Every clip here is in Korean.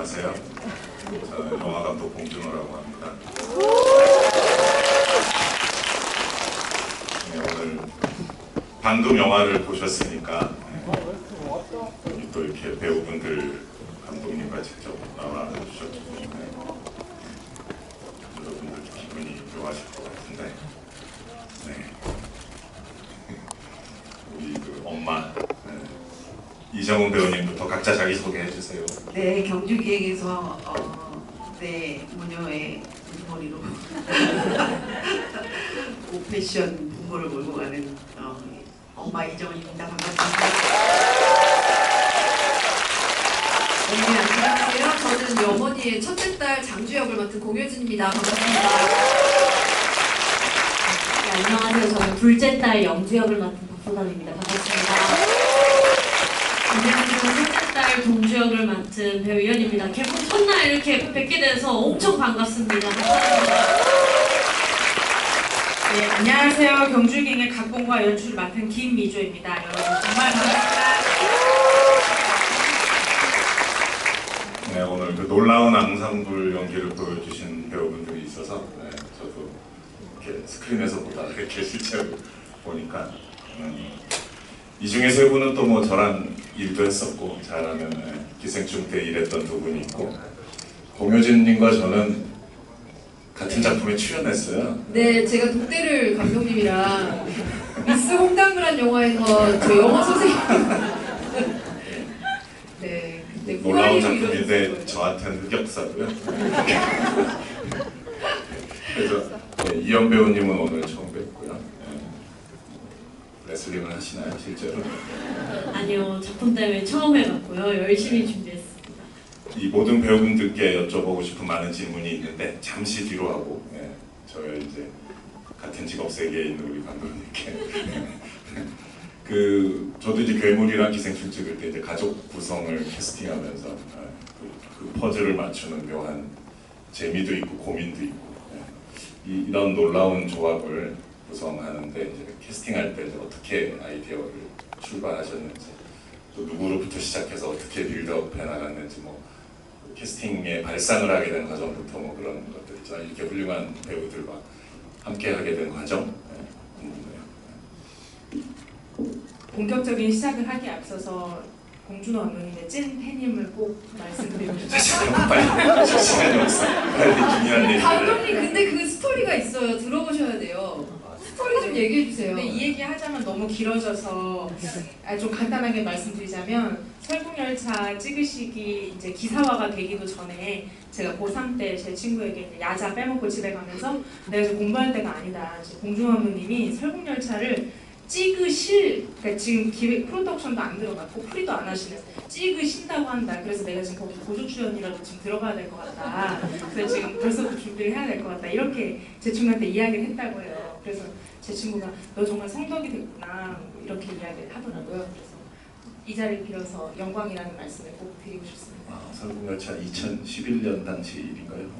안녕하세요. 저는 영화감독 봉준호라고 합니다. 네, 오늘 방금 영화를 보셨으니까 또 이렇게 배우분들, 감독님과 직접 나와 주셨기 때문에 여러분들 기분이 묘하실 것 같은데, 네. 우리 그 엄마 이정훈 배우님부터 각자 자기 소개해 주세요. 네, 경주기획에서 네, 모녀의 머리로 오패션 부모를 몰고 가는 엄마 이정훈입니다. 반갑습니다. 네, 안녕하세요. 저는 어머니의 첫째 딸 장주 역을 맡은 공효진입니다. 반갑습니다. 네, 안녕하세요. 저는 둘째 딸 영주 역을 맡은 박소담입니다. 반갑습니다. 안녕하세요. 셋째 딸 동주 역을 맡은 배우 이현입니다. 개봉 첫날 이렇게 뵙게 돼서 엄청 반갑습니다. 감사합니다. 네, 안녕하세요. 경주기획의 각본과 연출을 맡은 김미조입니다. 여러분 정말 반갑습니다. 네, 오늘 그 놀라운 앙상블 연기를 보여주신 배우분들이 있어서 저도 이렇게 스크린에서 보다 이렇게 실제로 보니까 이 중에 세 분은 또 뭐 저랑 일도 했었고 잘하면 기생충 때 일했던 두 분이 있고, 공효진님과 저는 같은 작품에 출연했어요. 네, 제가 독대를 감독님이랑 미스 홍당그란 영화에서 저 영어 선생님 네, 그때 놀라운 후아리로 작품인데 이루어졌어요. 저한테는 흑역사고요. 그래서 이현 배우님은 오늘 처음 뵙고요. 레슬링을 하시나요, 실제로? 아니요. 작품 때문에 처음 해봤고요. 열심히 준비했습니다. 이 모든 배우분들께 여쭤보고 싶은 많은 질문이 있는데 잠시 뒤로 하고, 저희 이제 같은 직업 세계에 있는 우리 감독님께 저도 이제 괴물이랑 기생충 찍을 때 이제 가족 구성을 캐스팅하면서 그 퍼즐을 맞추는 묘한 재미도 있고 고민도 있고, 이런 놀라운 조합을 구성하는데 이제 캐스팅할 때 이제 어떻게 아이디어를 출발하셨는지, 또 누구로부터 시작해서 어떻게 빌드업해 나갔는지, 뭐 캐스팅에 발상을 하게 된 과정부터 뭐 그런 것들 있잖아요. 이렇게 훌륭한 배우들과 함께 하게 된 과정 궁금해요. 본격적인 시작을 하기에 앞서서 봉준호 감독님의 찐 팬임을 꼭 말씀드리고 싶습니다. 시간이 빨리 시간이 없어. 빨리 중요한 얘기를. 감독님, 근데 그 스토리가 있어요. 들어보셔야 돼요. 스토리 좀 얘기해 주세요. 근데 이 얘기 하자면 너무 길어져서 좀 간단하게 말씀드리자면, 설국열차 찍으시기 이제 기사화가 되기도 전에 제가 고3 때 제 친구에게 이제 야자 빼먹고 집에 가면서 내가 지금 공부할 때가 아니다. 봉준호 감독님이 설국열차를 그러니까 지금 기획 프로덕션도 안 들어갔고 프리도 안 하시는, 찍으신다고 한다. 그래서 내가 지금 거기 보조 출연이라도 지금 들어가야 될 것 같다. 그래서 지금 벌써부터 준비를 해야 될 것 같다. 이렇게 제 친구한테 이야기를 했다고 해요. 그래서 제 친구가 너 정말 성덕이 됐구나 이렇게 이야기를 하더라고요. 그래서 이 자리를 빌어서 영광이라는 말씀을 꼭 드리고 싶습니다. 설국열차 2011년 당시 일인가요?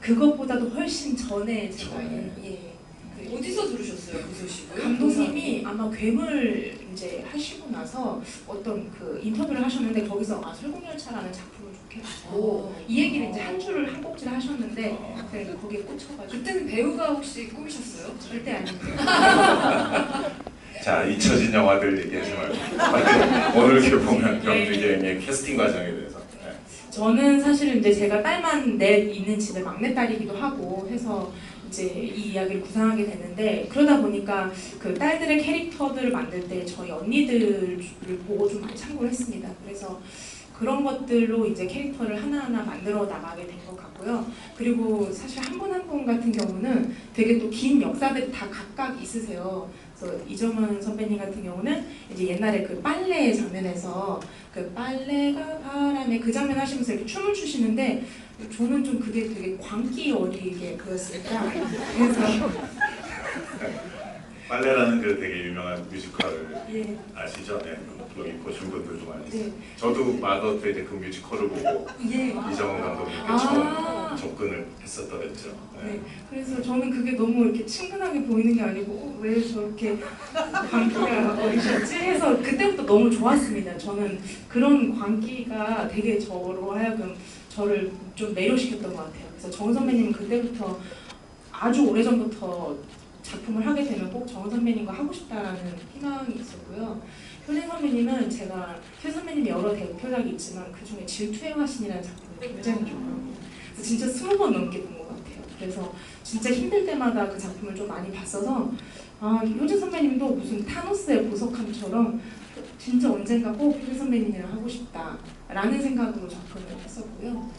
그것보다도 훨씬 전에 제가 전에. 어디서 들으셨어요, 그 소식을? 감독님이 아마 괴물 이제 하시고 나서 어떤 그 인터뷰를 하셨는데, 거기서 설국열차라는 작품을 좋겠고 이 얘기를 이제 한 줄을 한 꼭지를 하셨는데, 그러니까 거기에 꽂혀가지고. 그때는 배우가 혹시 꿈이셨어요? 절대 아닙니다. 자, 잊혀진 영화들 얘기하지 말고 오늘 이렇게 보면 경주기행의 캐스팅 과정에 대해서. 저는 사실은 이제 제가 딸만 넷 있는 집에 막내딸이기도 하고 해서 이제 이 이야기를 구상하게 됐는데, 그러다 보니까 그 딸들의 캐릭터들을 만들 때 저희 언니들을 보고 좀 많이 참고를 했습니다. 그래서 그런 것들로 이제 캐릭터를 하나하나 만들어 나가게 된 것 같고요. 그리고 사실 한 분 한 분 같은 경우는 되게 또 긴 역사들이 다 각각 있으세요. 그래서 이정은 선배님 같은 경우는 이제 옛날에 그 빨래 장면에서 그 빨래가 바람에 그 장면 하시면서 이렇게 춤을 추시는데, 저는 좀 그게 되게 광기 어리게 그렸으니까. 그래서 빨래라는 그 되게 유명한 뮤지컬을 예. 아시죠? 여기 보신 분들도 많이 있어요. 네. 저도 마더 때 이제 그 뮤지컬을 보고 예. 이정은 감독님께 아. 처음 접근을 했었더랬죠. 네. 그래서 저는 그게 너무 이렇게 친근하게 보이는 게 아니고 왜 저렇게 광기가 어리셨지 해서 그때부터 너무 좋았습니다. 저는 그런 광기가 되게 저로 하여금 저를 좀 매료시켰던 것 같아요. 그래서 정은 선배님은 그때부터 아주 오래전부터 작품을 하게 되면 꼭 정은 선배님과 하고 싶다라는 희망이 있었고요. 효진 선배님은 제가 효진 선배님이 여러 대표작이 있지만 그 중에 질투의 화신이라는 작품을 굉장히 좋아합니다. 그래서 진짜 20번 넘게 본 것 같아요. 그래서 진짜 힘들 때마다 그 작품을 좀 많이 봤어서 효진 선배님도 무슨 타노스의 보석함처럼 진짜 언젠가 꼭 효진 선배님이랑 하고 싶다라는 생각으로 작품을 했었고요.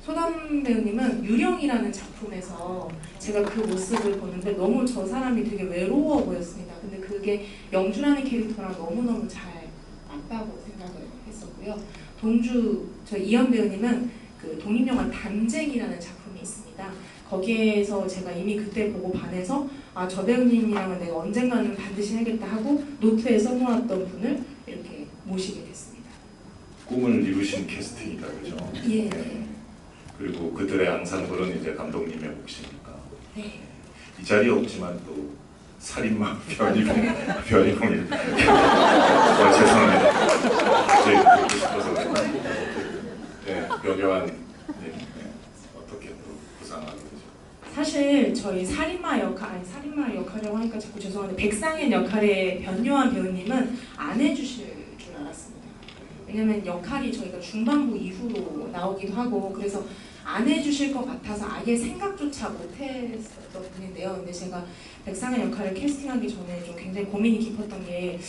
소담 배우님은 유령이라는 작품에서 제가 그 모습을 보는데 너무 저 사람이 되게 외로워 보였습니다. 근데 그게 영주라는 캐릭터랑 너무너무 잘 맞다고 생각을 했었고요. 동주, 저 이현 배우님은 그 독립영화 담쟁이라는 작품이 있습니다. 거기에서 제가 이미 그때 보고 반해서 저 배우님이랑은 내가 언젠가는 반드시 해야겠다 하고 노트에 써놓았던 분을 이렇게 모시게 됐습니다. 꿈을 이루신 캐스팅이다, 그죠? 예. 네. 그리고 그들의 항상 그런 이제 감독님의 몫이니까. 네. 이 자리에 없지만 또 살인마 변희봉이 죄송합니다. 갑자기 듣고 싶어서 그랬나? 네, 변요한 어떻게 또 구상하게 되죠? 사실 저희 살인마 역할이라고 하니까 자꾸 죄송한데 백상현 역할의 변요한 배우님은 안 해주실 줄 알았습니다. 왜냐면 역할이 저희가 중반부 이후로 나오기도 하고 그래서 안 해주실 것 같아서 아예 생각조차 못했었던 분인데요. 근데 제가 백상현 역할을 캐스팅하기 전에 좀 굉장히 고민이 깊었던 게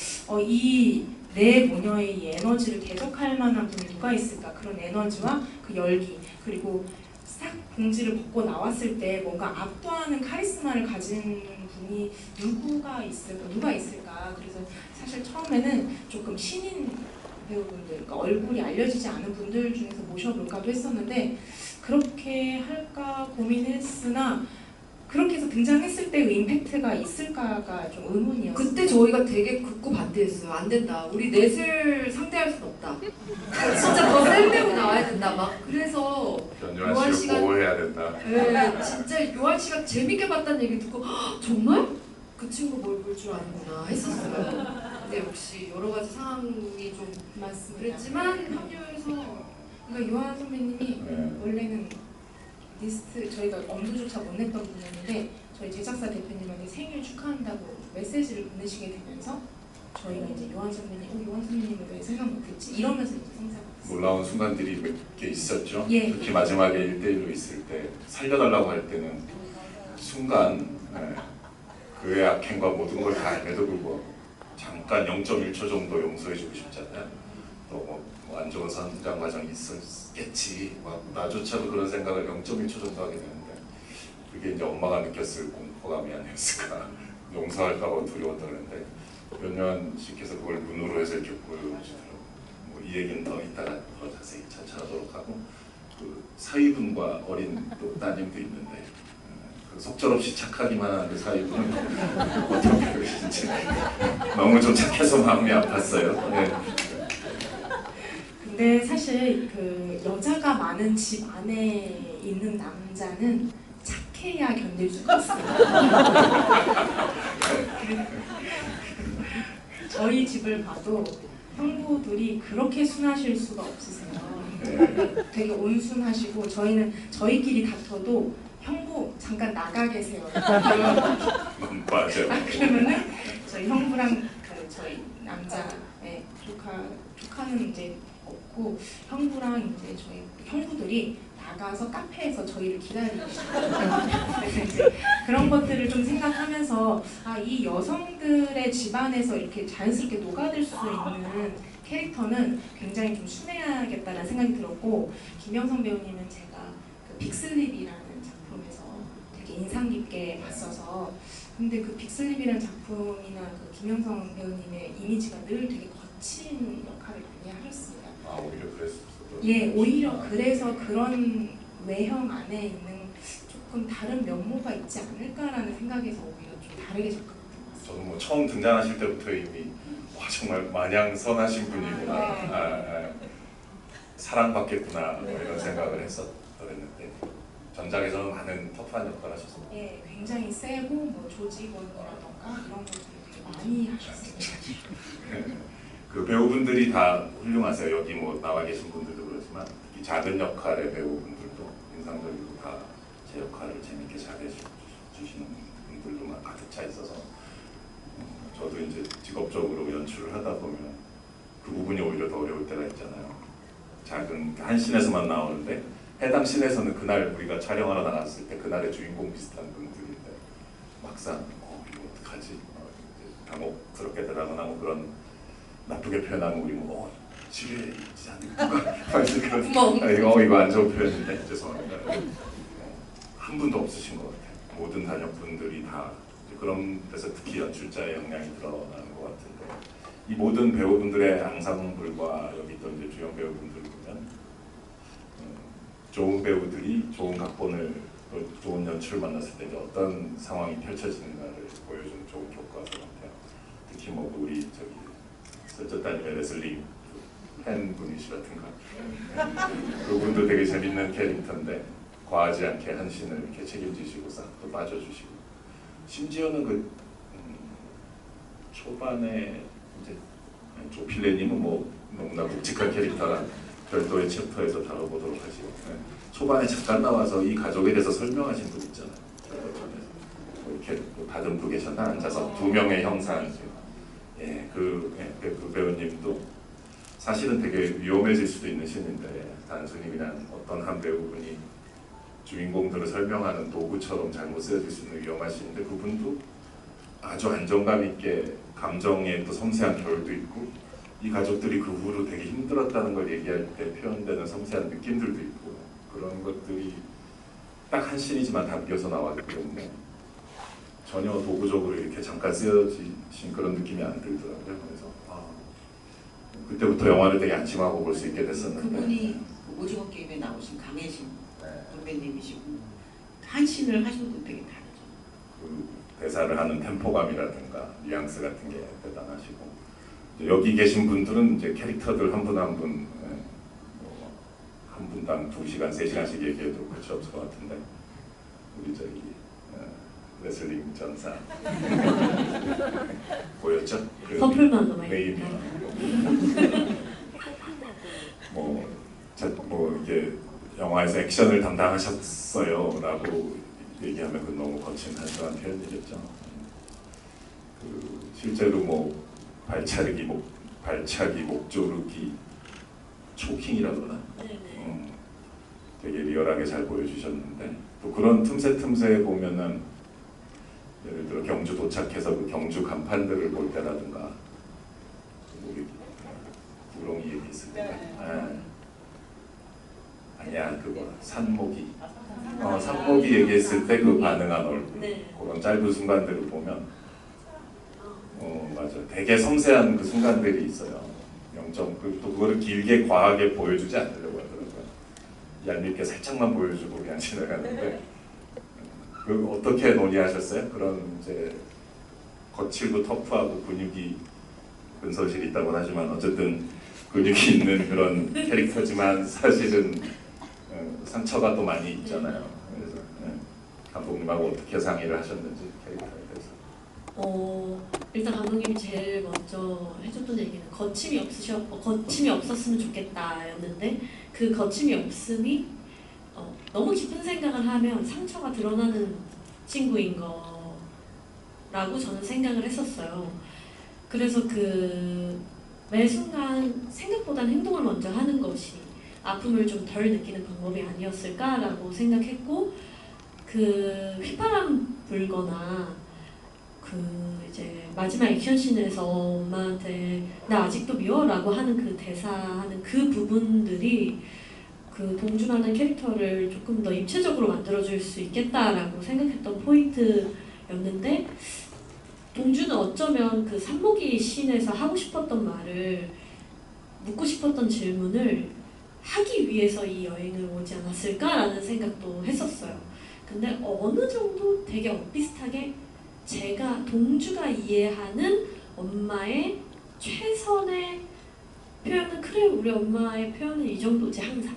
이 내 모녀의 이 에너지를 대적할 만한 분이 누가 있을까? 그런 에너지와 그 열기 그리고 싹 봉지를 벗고 나왔을 때 뭔가 압도하는 카리스마를 가진 분이 누가 있을까? 그래서 사실 처음에는 조금 신인 배우분들, 그러니까 얼굴이 알려지지 않은 분들 중에서 모셔볼까도 했었는데 그렇게 할까 고민했으나 그렇게 해서 등장했을 때의 임팩트가 있을까가 좀 의문이었어요. 그때 저희가 되게 극구 반대했어요. 안 된다. 우리 넷을 상대할 순 없다. 진짜 더 센 배우 나와야 된다. 막 그래서 요한 변요한 씨를 씨가- 보호해야 된다. 네, 진짜 요한 씨가 재밌게 봤다는 얘기 듣고 "헉, 정말? 그 친구 뭘 볼 줄 아는구나 했었어요. 근데 역시 여러 가지 상황이 좀 맞습니다. 그랬지만 합류해서 그러니까 요한 선배님이 네. 원래는 리스트 저희가 엄두조차 못 냈던 분이었는데 저희 제작사 대표님한테 생일 축하한다고 메시지를 보내시게 되면서 저희가 이제 요한 선배님을 왜 생각 못했지 이러면서 이제 성사가 됐어요. 놀라운 순간들이 몇 개 있었죠. 예. 특히 마지막에 1대1로 있을 때 살려달라고 할 때는 순간 그의 악행과 모든 걸 다 알매도 불구하고 잠깐 0.1초 정도 용서해주고 싶잖아요. 또 뭐 안 좋은 성장 과정이 있었겠지. 막 나조차도 그런 생각을 0.1초 정도 하게 되는데 그게 이제 엄마가 느꼈을 공포감이 아니었을까. 용서할까봐 두려웠다 그랬는데 변요한 씨께서 그걸 눈으로 해서 이렇게 보여주더라고요. 뭐 이 얘기는 더 이따가 더 자세히 차차하도록 하고 그 사위분과 어린 또 따님도 있는데 그 속절없이 착하기만 하는 그 사위분은 어떻게 그러시는지 너무 좀 착해서 마음이 아팠어요. 네. 근데 사실 그 여자가 많은 집 안에 있는 남자는 착해야 견딜 수가 있어요. 저희 집을 봐도 형부들이 그렇게 순하실 수가 없으세요. 되게 온순하시고 저희는 저희끼리 다퉈도 형부 잠깐 나가 계세요. 맞아요. 그러면은 저희 형부랑 그 저희 남자 조카는 이제 없고 형부랑 이제 저희 형부들이 나가서 카페에서 저희를 기다리고 그래서 이제 그런 것들을 좀 생각하면서 이 여성들의 집안에서 이렇게 자연스럽게 녹아들 수 있는 캐릭터는 굉장히 좀 순해야겠다는 생각이 들었고 김영선 배우님은 제가 그 빅슬립이라는 작품에서 되게 인상 깊게 봤어서 근데 그 빅슬립이라는 작품이나 그 김영선 배우님의 이미지가 늘 되게 거친 역할을 많이 하셨습니다. 오히려 그랬었어요. 예, 오히려 그래서 그런 외형 안에 있는 조금 다른 면모가 있지 않을까라는 생각에서 오히려 좀 다르게 접근했던 것 같습니다. 저도 뭐 처음 등장하실 때부터 이미 와 정말 마냥 선하신 분이구나, 사랑받겠구나 뭐 이런 생각을 했었는데 전작에서는 많은 터프한 역할을 하셨습니다. 예, 굉장히 세고 뭐 조직원이라던가 이런 것들을 되게 많이 하셨습니다. 그 배우분들이 다 훌륭하세요. 여기 뭐 나와 계신 분들도 그렇지만 특히 이 작은 역할의 배우분들도 인상적이고 다 제 역할을 재밌게 잘해주시는 분들도 가득 차 있어서 저도 이제 직업적으로 연출을 하다 보면 그 부분이 오히려 더 어려울 때가 있잖아요. 작은 한 씬에서만 나오는데 해당 씬에서는 그날 우리가 촬영하러 나갔을 때 그날의 주인공 비슷한 분들인데 막상 이거 어떡하지? 이제 당혹스럽게 대답하거나 뭐 그런 나쁘게 표현하면 우리 뭐 집에 있지 않을까? 그런 이거 안 좋은 표현인데 죄송합니다. 한 분도 없으신 것 같아요. 모든 단역분들이 다 그런 데서 특히 연출자의 역량이 드러나는 것 같은데 이 모든 배우분들의 앙상블과 여기 또 이제 주연 배우분들 보면 좋은 배우들이 좋은 각본을 또 좋은 연출을 만났을 때 이제 어떤 상황이 펼쳐지는가를 보여주는 좋은 교과서 같아요. 특히 뭐 우리 저기 셋째 따님의 레슬링 팬분이시라든가 그분도 되게 재밌는 캐릭터인데 과하지 않게 한 씬을 이렇게 책임지시고 싹 또 빠져주시고 심지어는 그 초반에 이제 조필레님은 뭐 너무나 묵직한 캐릭터라 별도의 챕터에서 다뤄보도록 하시고 초반에 잠깐 나와서 이 가족에 대해서 설명하신 분 있잖아요. 뭐 이렇게 뭐 다듬고 계셨나 앉아서 두 명의 형상 그 배우님도 사실은 되게 위험해질 수도 있는 신인데 단순히 그냥 어떤 한 배우분이 주인공들을 설명하는 도구처럼 잘못 쓰여질 수 있는 위험한 신인데 그분도 아주 안정감 있게 감정의 또 섬세한 결도 있고 이 가족들이 그 후로 되게 힘들었다는 걸 얘기할 때 표현되는 섬세한 느낌들도 있고 그런 것들이 딱 한 씬이지만 담겨서 나왔기 때문에 전혀 도구적으로 이렇게 잠깐 쓰여진 그런 느낌이 안 들더라고요. 그래서 그때부터 영화를 되게 안심하고 볼 수 있게 됐었는데 그분이 그 오징어 게임에 나오신 강혜신 선배님이시고 한 씬을 하신 분 되게 다르죠. 그 대사를 하는 템포감이라든가 뉘앙스 같은 게 대단하시고 여기 계신 분들은 이제 캐릭터들 한 분 한 분 한 분당 2시간, 3시간씩 얘기해도 끝이 없을 것 같은데 우리 저기 레슬링 전사 보였죠? 그 커플만 네임이 뭐 이게 영화에서 액션을 담당하셨어요라고 얘기하면 그 너무 거친 단순한 표현이겠죠. 그 실제로 뭐 발차기, 목조르기, 초킹이라 그러나 되게 리얼하게 잘 보여주셨는데 또 그런 틈새에 보면은 예를 들어 경주 도착해서 그 경주 간판들을 볼 때라든가 우리 구렁이 얘기했을 때 아니야 그거 산모기 산모기 얘기했을 때 그 반응한 얼굴 그런 짧은 순간들을 보면 맞아 되게 섬세한 그 순간들이 있어요. 또 그거를 길게 과하게 보여주지 않으려고 하더라고요. 얄밉게 살짝만 보여주고 그냥 지나가는데 그 어떻게 논의하셨어요? 그런 이제 거칠고 터프하고 근육이 근서실이 있다고 하지만 어쨌든 근육이 있는 그런 캐릭터지만 사실은 상처가 또 많이 있잖아요. 그래서 감독님하고 어떻게 상의를 하셨는지 캐릭터에 대해서. 일단 감독님이 제일 먼저 해줬던 얘기는 거침이 없었으면 좋겠다였는데 그 거침이 없음이 너무 깊은 생각을 하면 상처가 드러나는 친구인 거라고 저는 생각을 했었어요. 그래서 매 순간 생각보다는 행동을 먼저 하는 것이 아픔을 좀 덜 느끼는 방법이 아니었을까라고 생각했고 휘파람 불거나 이제 마지막 액션씬에서 엄마한테 나 아직도 미워라고 하는 그 대사하는 그 부분들이 동준하는 캐릭터를 조금 더 입체적으로 만들어줄 수 있겠다라고 생각했던 포인트였는데 동준은 어쩌면 그 산모기 씬에서 하고 싶었던 말을 묻고 싶었던 질문을 하기 위해서 이 여행을 오지 않았을까라는 생각도 했었어요. 근데 어느 정도 되게 엇비슷하게 동주가 이해하는 엄마의 최선의 표현은 그래 우리 엄마의 표현은 이 정도지 항상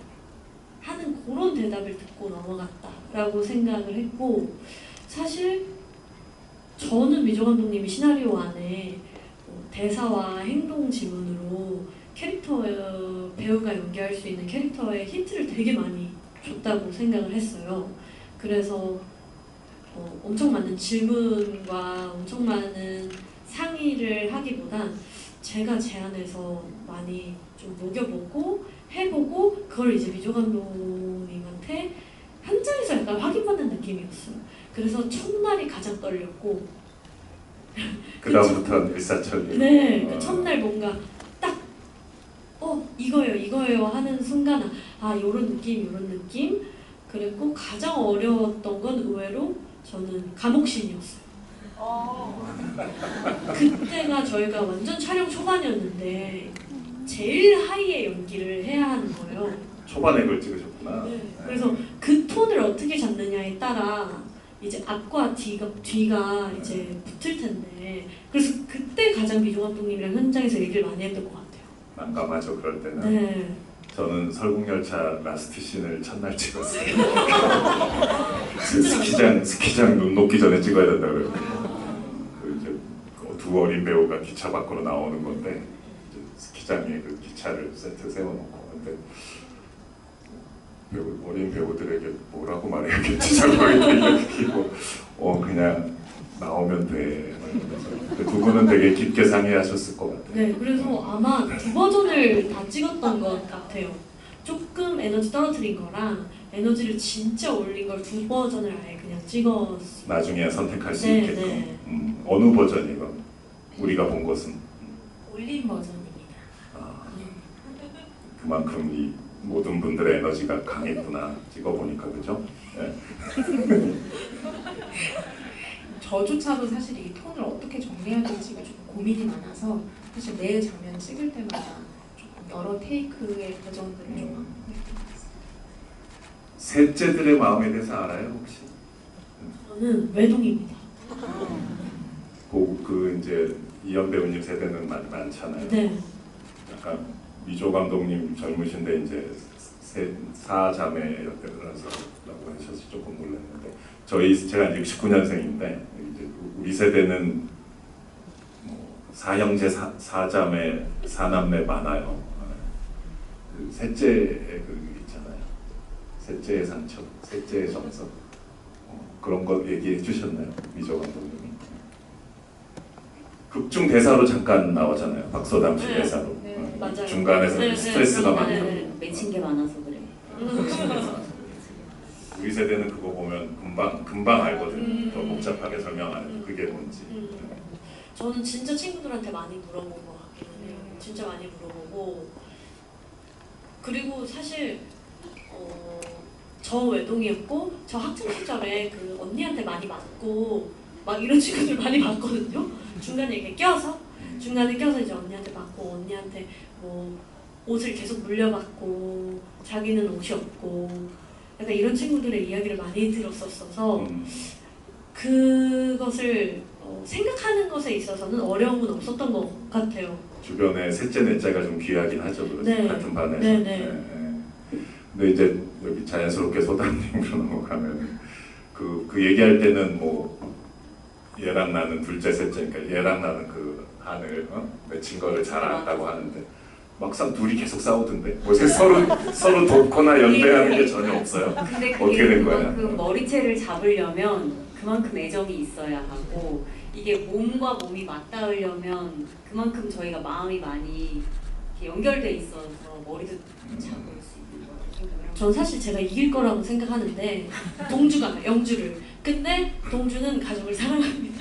하는 그런 대답을 듣고 넘어갔다라고 생각을 했고 사실 저는 미조 감독님이 시나리오 안에 대사와 행동 지문으로 캐릭터 배우가 연기할 수 있는 캐릭터의 힌트를 되게 많이 줬다고 생각을 했어요. 그래서 엄청 많은 질문과 엄청 많은 상의를 하기보단 제가 제안해서 많이 좀 녹여보고 해보고 그걸 이제 미조 감독님한테 현장에서 약간 확인받는 느낌이었어요. 그래서 첫날이 가장 떨렸고 그 다음부터는 일사천리. 네, 그 첫날 뭔가 딱 이거예요 하는 순간 요런 느낌 그리고 가장 어려웠던 건 의외로 저는 감옥신이었어요. 그때가 저희가 완전 촬영 초반이었는데 제일 하이의 연기를 해야 하는 거예요. 초반에 그걸 찍으셨구나. 네, 그래서 그 톤을 어떻게 잡느냐에 따라 이제 앞과 뒤가 이제 붙을 텐데 그래서 그때 가장 미조 감독님이랑 현장에서 얘기를 많이 했던 것 같아요. 난감하죠 그럴 때는. 네. 저는 설국열차 라스트 씬을 첫날 찍었어요. 진짜 스키장 눈 녹기 전에 찍어야 된다 그래요. 그 이제 두 어린 배우가 기차 밖으로 나오는 건데 이제 스키장에 그 기차를 세트 세워놓고 근데 어린 배우들에게 뭐라고 말해야겠지 잘 모르겠고 그냥 나오면 돼. 두 분은 되게 깊게 상의하셨을 것 같아요. 네, 그래서 아마 두 버전을 다 찍었던 것 같아요. 조금 에너지 떨어뜨린 거랑 에너지를 진짜 올린 걸 두 버전을 아예 그냥 찍었어요. 나중에 선택할 수 네, 있게끔. 네. 어느 버전이건 우리가 본 것은 올린 버전입니다. 그만큼 이 모든 분들의 에너지가 강했구나 찍어보니까 그죠? 네. 저조차도 사실 이 톤을 어떻게 정리해야 될지가 좀 고민이 많아서 사실 매 장면 찍을 때마다 조금 여러 테이크의 버전들을 좀 셋째들의 마음에 대해서 알아요 혹시? 저는 외동입니다. 그 이제 이현 배우님 세대는 많잖아요. 네. 약간 미조 감독님 젊으신데 이제 사자매였더라서라고 하셔서 조금 놀랐는데 제가 이제 69년생인데 이제 우리 세대는 뭐 사형제 사자매 사남매 많아요. 그 셋째의 그 있잖아요. 셋째의 상처, 셋째의 정석 그런 거 얘기해 주셨나요, 미조 감독님이? 극중 대사로 잠깐 나오잖아요. 박서담 씨 네. 대사로. 네, 맞아요. 중간에서 네, 스트레스가 네, 많다고. 네, 맺힌 게 많아서 그래. 우리 세대는 그거 보면 금방 알거든요. 음. 더 복잡하게 설명 안 해도 그게 뭔지. 저는 진짜 친구들한테 많이 물어본 것 같기는 해요. 진짜 많이 물어보고 그리고 사실 저 외동이었고 저 학창 시절에 그 언니한테 많이 맞고 막 이런 친구들 많이 봤거든요. 중간에 이렇게 껴서 이제 언니한테 맞고 언니한테 뭐 옷을 계속 물려받고 자기는 옷이 없고 약간 이런 친구들의 이야기를 많이 들었었어서 그것을 생각하는 것에 있어서는 어려움은 없었던 것 같아요. 주변에 셋째 넷째가 좀 귀하긴 하죠. 그래서 네. 같은 반에서. 네, 네. 네. 근데 이제 여기 자연스럽게 소담님으로 넘어가면 그 얘기할 때는 뭐 얘랑 나는 둘째 셋째 그러니까 얘랑 나는 그 한을 맺힌 거를 잘 안다고 하는데 막상 둘이 계속 싸우던데 뭐 서로 돕거나 연대하는 게 전혀 없어요. 근데 어떻게 그게 된 거야? 그만큼 머리채를 잡으려면 그만큼 애정이 있어야 하고 이게 몸과 몸이 맞닿으려면 그만큼 저희가 마음이 많이 이렇게 연결돼 있어서 머리도 잡을 수 있는 거라고 생각을 합니다. 전 사실 제가 이길 거라고 생각하는데 동주가 영주를 근데 동주는 가족을 사랑합니다.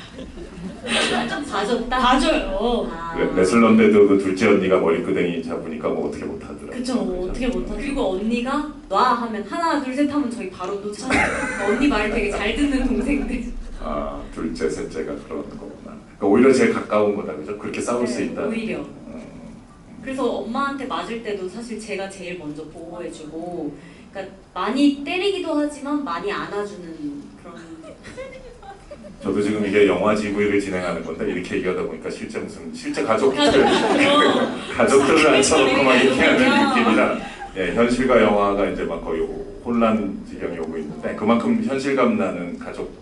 봐줬다? 봐줘요. 아. 레슬런데도 그 둘째 언니가 머리끄댕이 잡으니까 뭐 어떻게 못하더라고요. 그쵸, 어떻게 못하죠. 그리고 언니가 놔 하면 하나 둘 셋 하면 저희 바로 놓잖아요. 언니 말 되게 잘 듣는 동생들. 아 둘째 셋째가 그런 거구나. 그러니까 오히려 제일 가까운 거다 그죠? 그렇게 싸울 수 네, 있다. 오히려. 그래서 엄마한테 맞을 때도 사실 제가 제일 먼저 보호해주고 그러니까 많이 때리기도 하지만 많이 안아주는 그런 저도 지금 이게 영화 GV를 진행하는 건데 이렇게 얘기하다 보니까 실제 가족들을 가족들을 앉혀놓고 막 이렇게 하는 느낌이라 현실과 영화가 이제 막 거의 혼란 지경이 오고 있는데 그만큼 현실감 나는 가족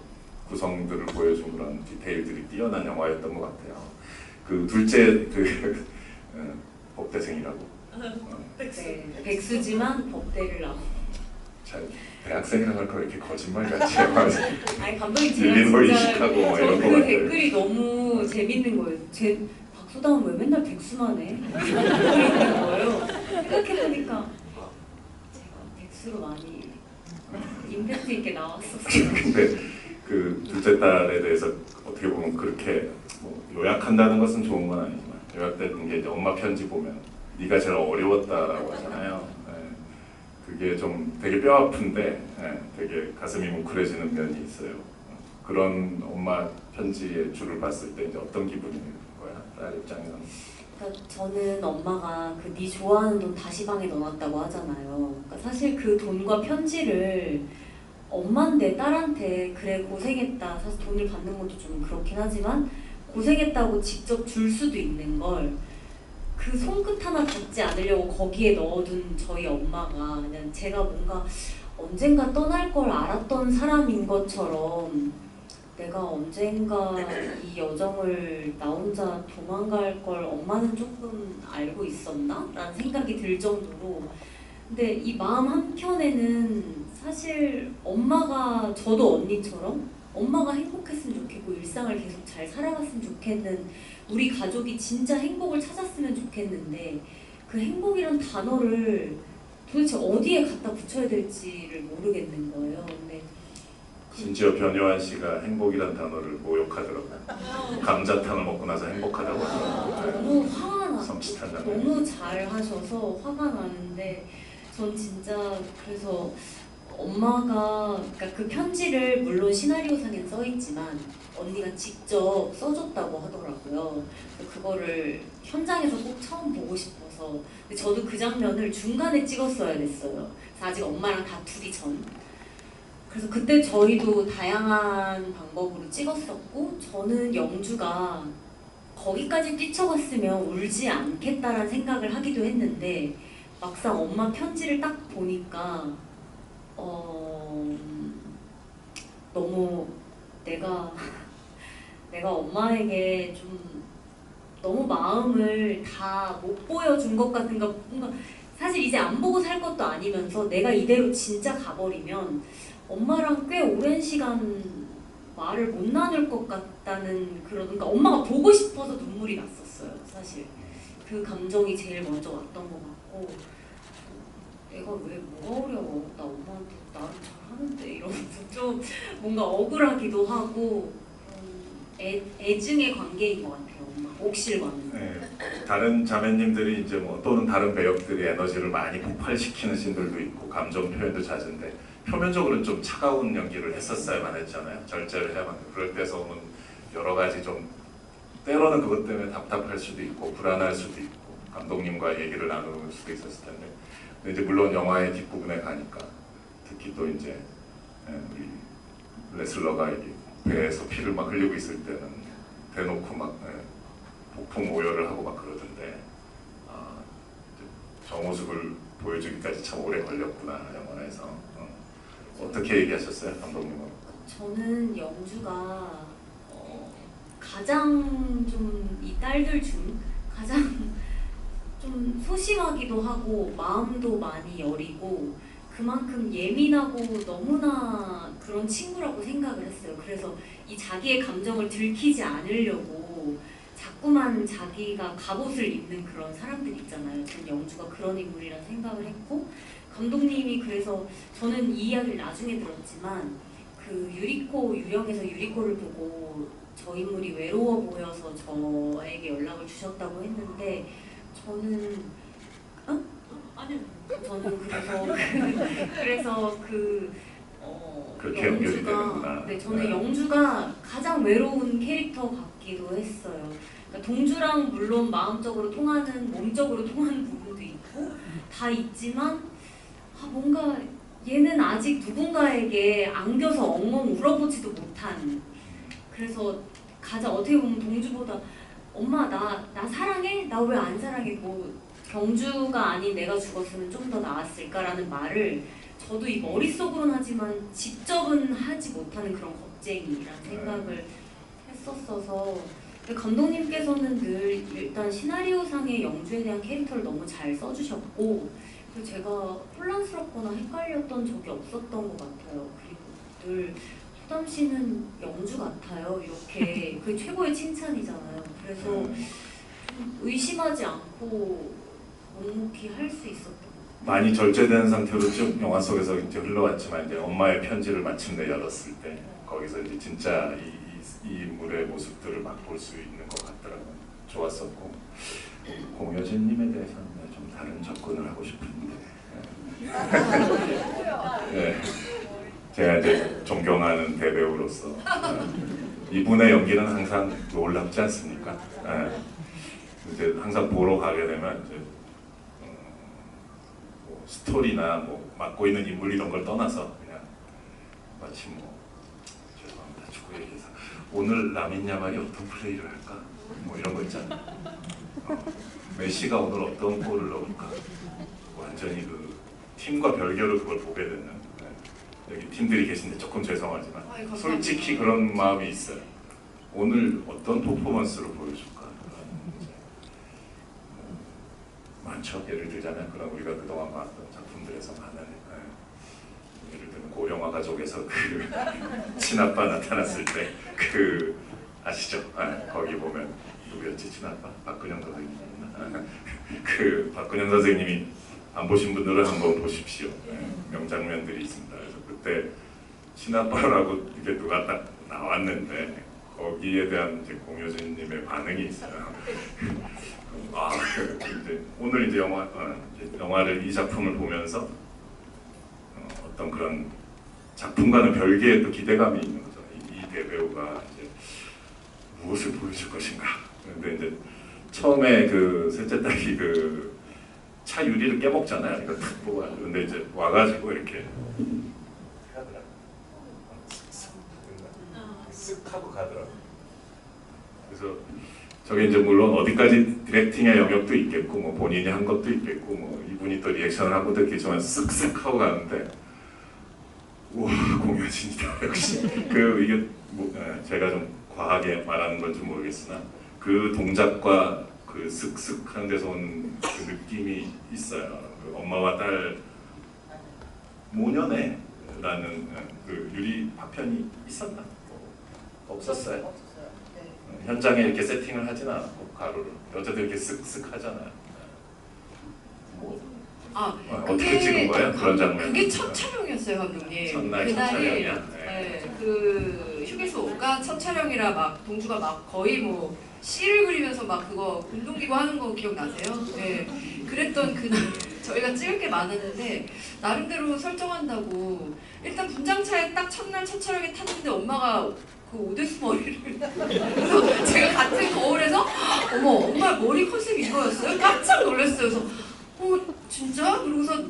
구성들을 보여준 그런 디테일들이 뛰어난 영화였던 것 같아요. 그 둘째 법대생이라고. 네, 백수지만 법대를 나와. 잘 대학생이라고 할 거 이렇게 거짓말같이 하면서 아니 감독님 제가 일리노이 진짜 시카고 뭐 이런 거 그 같아요. 댓글이 너무 재밌는 거예요. 박소담은 왜 맨날 백수만 해? 댓글이 있는 거예요. 생각해보니까 제가 백수로 많이 임팩트 있게 나왔었어요. 근데 그 둘째 딸에 대해서 어떻게 보면 그렇게 뭐 요약한다는 것은 좋은 건 아니지만 요약되는 게 이제 엄마 편지 보면 네가 제일 어려웠다라고 하잖아요. 예. 그게 좀 되게 뼈 아픈데 되게 가슴이 뭉클해지는 면이 있어요. 그런 엄마 편지의 줄을 봤을 때 이제 어떤 기분이 드는 거야? 딸 입장에서는. 그러니까 저는 엄마가 그 네 좋아하는 돈 다시 방에 넣어놨다고 하잖아요. 그러니까 사실 그 돈과 편지를 엄마인데 딸한테 그래 고생했다. 사실 돈을 받는 것도 좀 그렇긴 하지만 고생했다고 직접 줄 수도 있는 걸 그 손끝 하나 닿지 않으려고 거기에 넣어둔 저희 엄마가 그냥 제가 뭔가 언젠가 떠날 걸 알았던 사람인 것처럼 내가 언젠가 이 여정을 나 혼자 도망갈 걸 엄마는 조금 알고 있었나? 라는 생각이 들 정도로 근데 이 마음 한켠에는 사실 엄마가 저도 언니처럼 엄마가 행복했으면 좋겠고 일상을 계속 잘 살아갔으면 좋겠는 우리 가족이 진짜 행복을 찾았으면 좋겠는데 그 행복이란 단어를 도대체 어디에 갖다 붙여야 될지를 모르겠는 거예요. 근데 심지어 변요한 씨가 행복이란 단어를 모욕하더라고요. 감자탕을 먹고 나서 행복하다고 하더라고요. 너무 화가 나. 섬찟하잖아요. 너무 잘 하셔서 화가 나는데 전 진짜 그래서 엄마가 그러니까 그 편지를 물론 시나리오상엔 써 있지만 언니가 직접 써줬다고 하더라고요. 그래서 그거를 현장에서 꼭 처음 보고 싶어서 근데 저도 그 장면을 중간에 찍었어야 됐어요. 그래서 아직 엄마랑 다투기 전. 그래서 그때 저희도 다양한 방법으로 찍었었고 저는 영주가 거기까지 뛰쳐갔으면 울지 않겠다라는 생각을 하기도 했는데 막상 엄마 편지를 딱 보니까 너무 내가 엄마에게 좀 너무 마음을 다 못 보여준 것 같은 거 뭔가 사실 이제 안 보고 살 것도 아니면서 내가 이대로 진짜 가버리면 엄마랑 꽤 오랜 시간 말을 못 나눌 것 같다는 그런 그러니까 엄마가 보고 싶어서 눈물이 났었어요. 사실 그 감정이 제일 먼저 왔던 것 같고 내가 왜 뭐가 어려워? 나 엄마한테 나를 잘하는데 이러면서 좀 뭔가 억울하기도 하고 애증의 관계인 것 같아요. 엄마 옥실과는. 네, 다른 자매님들이 이제 뭐 또는 다른 배역들이 에너지를 많이 폭발시키는 씬들도 있고 감정 표현도 잦은데 표면적으로 좀 차가운 연기를 했었어야만 했잖아요. 절제를 해야만. 그럴 때서는 여러 가지 좀 때로는 그것 때문에 답답할 수도 있고 불안할 수도 있고 감독님과 얘기를 나눌 수도 있었을 텐데 근데 이제 물론 영화의 뒷부분에 가니까 특히 또 이제 우리 레슬러가 배에서 피를 막 흘리고 있을 때는 대놓고 막 폭풍 오열을 하고 막 그러던데 저 모습을 보여주기까지 참 오래 걸렸구나 영화에서. 어떻게 얘기하셨어요 감독님은? 저는 영주가 가장 좀 이 딸들 중 가장 좀 소심하기도 하고 마음도 많이 여리고 그만큼 예민하고 너무나 그런 친구라고 생각을 했어요. 그래서 이 자기의 감정을 들키지 않으려고 자꾸만 자기가 갑옷을 입는 그런 사람들 있잖아요. 전 영주가 그런 인물이라는 생각을 했고 감독님이 그래서 저는 이 이야기를 나중에 들었지만 그 유령에서 유리코를 보고 저 인물이 외로워 보여서 저에게 연락을 주셨다고 했는데 저는 저는 그래서 그렇게 연결이 되는구나. 네, 저는 영주가 가장 외로운 캐릭터 같기도 했어요. 그러니까 동주랑 물론 마음적으로 통하는, 몸적으로 통하는 부분도 있고 다 있지만 뭔가 얘는 아직 누군가에게 안겨서 엉엉 울어보지도 못한 그래서 가장 어떻게 보면 동주보다 엄마 나 사랑해? 나 왜 안 사랑해? 뭐 경주가 아닌 내가 죽었으면 좀 더 나았을까라는 말을 저도 이 머릿속으로는 하지만 직접은 하지 못하는 그런 겁쟁이라는 생각을 했었어서 근데 감독님께서는 늘 일단 시나리오상의 영주에 대한 캐릭터를 너무 잘 써주셨고, 그리고 제가 혼란스럽거나 헷갈렸던 적이 없었던 것 같아요. 그리고 늘 소담 씨는 영주 같아요. 이렇게 그게 최고의 칭찬이잖아요. 그래서 좀 의심하지 않고 묵묵히 할 수 있었던 것 많이 절제된 상태로 쭉 영화 속에서 이제 흘러왔지만 이제 엄마의 편지를 마침내 열었을 때 거기서 이제 진짜 이 인물의 모습들을 막 볼 수 있는 것 같더라고요. 좋았었고 공효진님에 대해서는 좀 다른 접근을 하고 싶은데 네. 제가 이제 존경하는 대배우로서 이분의 연기는 항상 놀랍지 않습니까? 네. 이제 항상 보러 가게 되면 이제 뭐 스토리나 뭐 맡고 있는 인물 이런 걸 떠나서 그냥 마치 뭐 죄송합니다 축구 얘기해서 오늘 라민 야말이 어떤 플레이를 할까 뭐 이런 거 있잖아요. 메시가 오늘 어떤 골을 넣을까 완전히 그 팀과 별개로 그걸 보게 되는 여기 팀들이 계신데 조금 죄송하지만 솔직히 그런 마음이 있어요. 오늘 어떤 퍼포먼스로 보여줄까? 많죠. 예를 들자면 그런 우리가 그동안 봤던 작품들에서 많은 예를 들면 고령화 가족에서 그 친아빠 나타났을 때 그 아시죠? 거기 보면 누구였지 친아빠? 박근영 선생님이었나? 그 박근영 선생님이 안 보신 분들은 한번 보십시오. 명장면들이 있습니다. 그래서 그때 친아빠라고 이게 누가 딱 나왔는데 거기에 대한 이제 공효진님의 반응이 있어요. 이제 오늘 이제 영화를 이 작품을 보면서 어떤 그런 작품과는 별개의 또 기대감이 있는 거죠. 이 대배우가 이제 무엇을 보여줄 것인가. 근데 이제 처음에 그 셋째 딸이 그 차 유리를 깨먹잖아요. 이거 탁 보고 근데 이제 와가지고 이렇게 하더라고. 쓱 하고 가더라고. 그래서 저게 이제 물론 어디까지 디렉팅의 영역도 있겠고 뭐 본인이 한 것도 있겠고 뭐 이분이 또 리액션을 한 것도 있겠지만 쓱쓱 하고 가는데 우와 공효진이다 역시 그 이게 뭐 제가 좀 과하게 말하는 건지 모르겠으나 그 동작과 그 쓱쓱 하는 데서 온 그 느낌이 있어요. 그 엄마와 딸 모녀네라는 그 유리 파편이 있었나? 없었어요. 현장에 이렇게 세팅을 하진 않았고 가루를 어쨌든 이렇게 쓱쓱 하잖아요. 어떻게 찍은 거예요? 그런 장면? 그게 첫 촬영이었어요, 감독님. 첫날 첫 촬영이야? 네, 그 휴게소가 첫 촬영이라 막 동주가 막 거의 뭐 시를 그리면서 막 그거 운동기구 하는 거 기억나세요? 네, 그랬던 그 저희가 찍을 게 많았는데 나름대로 설정한다고 일단 분장차에 딱 첫날 첫 촬영에 탔는데 엄마가 그 오데스 머리를 그래서 제가 같은 거울에서 어머 엄마 머리 컨셉이 이거였어요? 깜짝 놀랐어요. 그래서 진짜? 그러고서